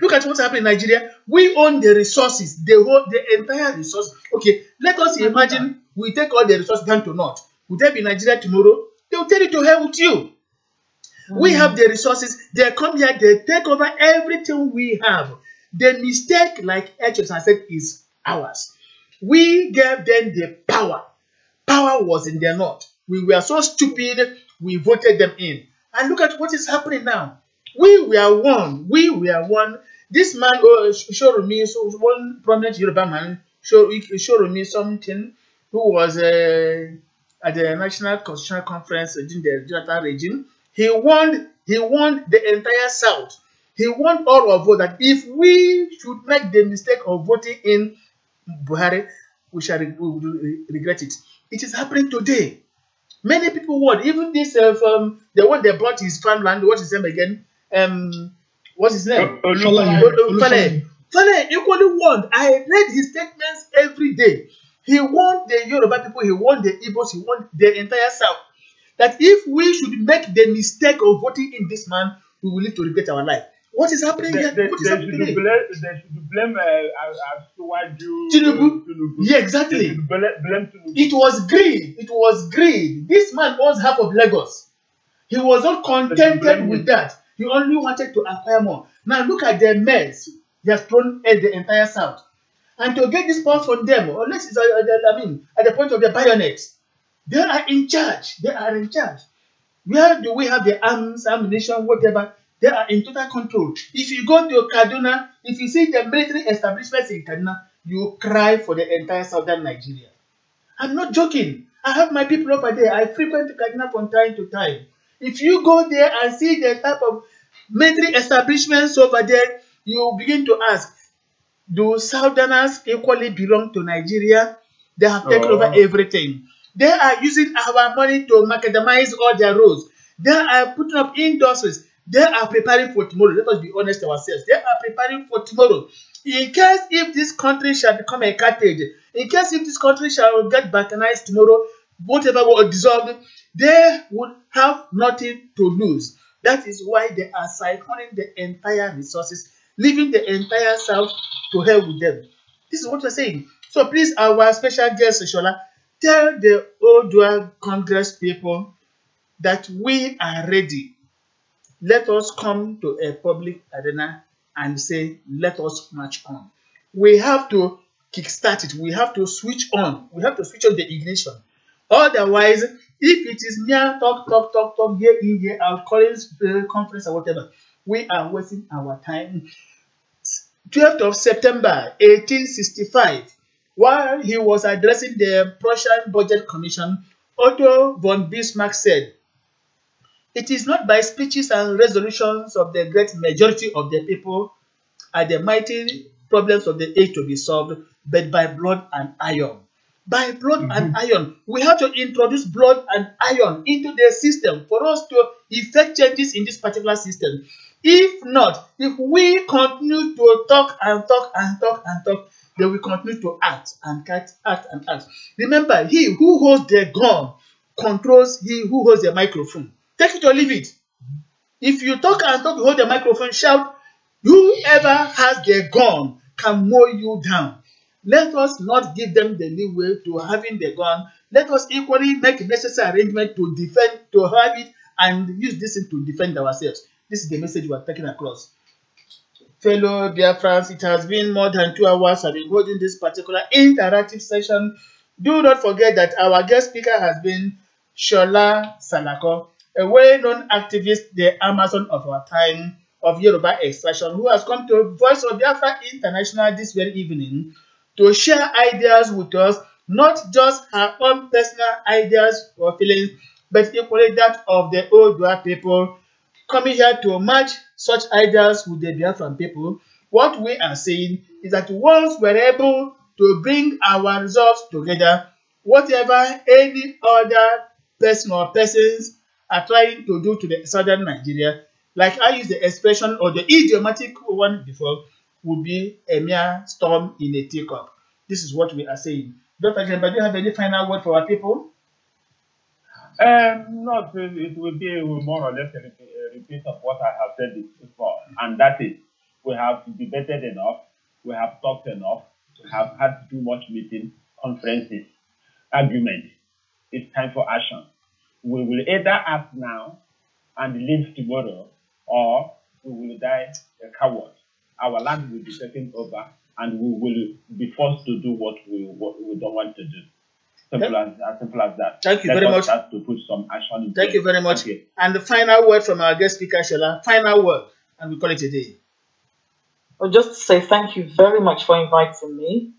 Look at what's happening in Nigeria. We own the resources, the entire resource. Okay, let us imagine we take all the resources down to north. Would there be Nigeria tomorrow? They will tell you to hell with you. We have the resources. They come here, they take over everything we have. The mistake, like HS has said, is ours. We gave them the power. Power was in their north. We were so stupid, we voted them in. And look at what is happening now. We were one. We were one. This man showed me, so one prominent Yoruba man showed me something who was at the National Constitutional Conference during the Jonathan regime. He won the entire South. He won all of us that if we should make the mistake of voting in Buhari, we shall regret it. It is happening today. Many people won. Even this the one that bought his farmland. What's his name again? What's his name? Fale equally won. I read his statements every day. He won the Yoruba people. He won the Igbos. He won the entire South. That if we should make the mistake of voting in this man, we will need to regret our life. What is happening here? What is happening today? They should blame Tinubu. Yeah, exactly. Blame Tinubu. It was greed. It was greed. This man owns half of Lagos. He was not contented with that. He only wanted to acquire more. Now look at the mess they have thrown at the entire South. And to get this power from them, unless it's at the point of the bayonets, they are in charge. They are in charge. Where do we have the arms, ammunition, whatever? They are in total control. If you go to Kaduna, if you see the military establishments in Kaduna, you cry for the entire southern Nigeria. I'm not joking. I have my people over there. I frequent Kaduna from time to time. If you go there and see the type of military establishments over there, you begin to ask, do Southerners equally belong to Nigeria? They have taken over everything. They are using our money to macadamize all their roads. They are putting up industries. They are preparing for tomorrow. Let us be honest to ourselves. They are preparing for tomorrow. In case if this country shall become a Carthage, in case if this country shall get balkanized tomorrow, whatever will dissolve, they would have nothing to lose. That is why they are siphoning the entire resources, leaving the entire South to hell with them. This is what we're saying. So please, our special guest, Shola, tell the Odua Congress people that we are ready. Let us come to a public arena and say, let us march on. We have to kickstart it. We have to switch on. We have to switch on the ignition. Otherwise, if it is mere talk, year in, year out, college conference or whatever, we are wasting our time. 12th of September, 1865, while he was addressing the Prussian Budget Commission, Otto von Bismarck said, "It is not by speeches and resolutions of the great majority of the people are the mighty problems of the age to be solved, but by blood and iron." By blood and iron. We have to introduce blood and iron into the system for us to effect changes in this particular system. If not, if we continue to talk, then we continue to act. Remember, he who holds the gun controls he who holds the microphone. Take it or leave it. If you talk, you hold the microphone, shout, whoever has the gun can mow you down. Let us not give them the leeway to having the gun. Let us equally make necessary arrangement to defend, to have it, and use this to defend ourselves. This is the message we are taking across. Fellow Biafrans, it has been more than 2 hours I've been holding this particular interactive session. Do not forget that our guest speaker has been Shola Salako, a well-known activist, the Amazon of our time, of Yoruba expression, who has come to Voice of Biafra International this very evening to share ideas with us, not just her own personal ideas or feelings, but equally that of the Odua people, coming here to match such ideas with the Biafran people. What we are saying is that once we're able to bring our resolves together, whatever any other person or persons are trying to do to the southern Nigeria, like I used the expression or the idiomatic one before, would be a mere storm in a teacup. This is what we are saying. Dr. Jemba, do you have any final word for our people? No, it will be more or less a repeat of what I have said before, and that is, we have debated enough, we have talked enough, we have had too much meeting, conferences, argument. It's time for action. We will either act now and live tomorrow, or we will die a coward. Our land will be taken over, and we will be forced to do what we don't want to do. Simple as that. Thank you very much. Start to put some action in. Thank you very much. And the final word from our guest speaker, Shola. Final word, and we call it a day. Well, just to say thank you very much for inviting me.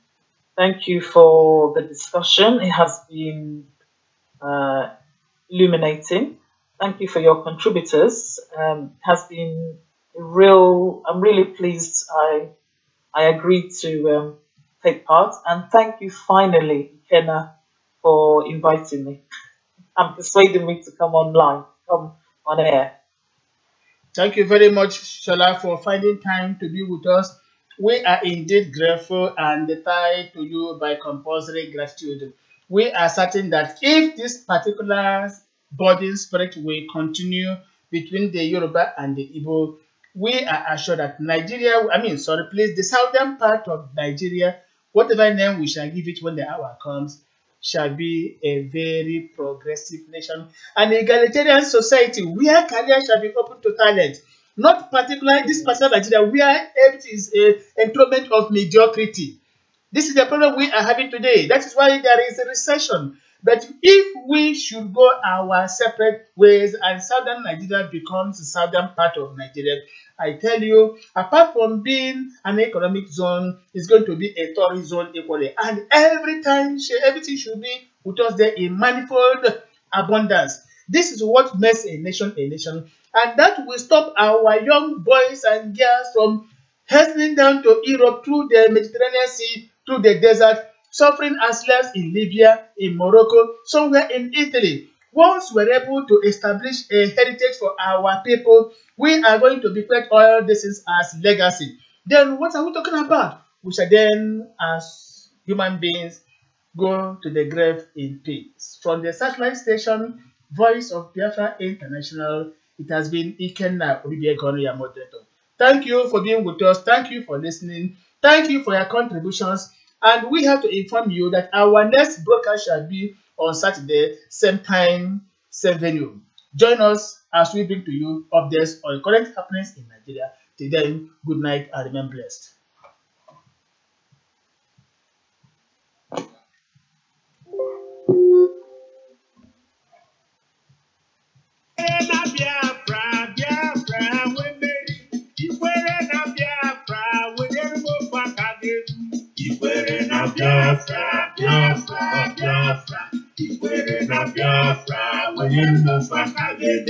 Thank you for the discussion. It has been illuminating. Thank you for your contributors. It has been I'm really pleased I agreed to take part. And thank you finally, Kenna, for inviting me and persuading me to come on air. Thank you very much, Shola, for finding time to be with us. We are indeed grateful and tied to you by compulsory gratitude. We are certain that if this particular burden spirit will continue between the Yoruba and the Igbo, we are assured that the southern part of Nigeria, whatever name we shall give it when the hour comes, shall be a very progressive nation, an egalitarian society where career shall be open to talent, not particularly this part of Nigeria where it is a enthronement of mediocrity. This is the problem we are having today. That is why there is a recession. But if we should go our separate ways and southern Nigeria becomes the southern part of Nigeria, I tell you, apart from being an economic zone, it's going to be a tourist zone equally. And everything should be with us there in manifold abundance. This is what makes a nation a nation. And that will stop our young boys and girls from hastening down to Europe through the Mediterranean Sea, through the desert, suffering as slaves in Libya, in Morocco, somewhere in Italy. Once we're able to establish a heritage for our people, we are going to bequeath all this as legacy. Then what are we talking about? We shall then, as human beings, go to the grave in peace. From the satellite station, Voice of Biafra International, it has been Ikenna Obibiegonu, your moderator. Thank you for being with us. Thank you for listening. Thank you for your contributions. And we have to inform you that our next broadcast shall be on Saturday, same time, same venue. Join us as we bring to you updates on current happenings in Nigeria. Till then, good night and remain blessed. Biafra, Biafra, Biafra, Ikwere na Biafra, when you move back again,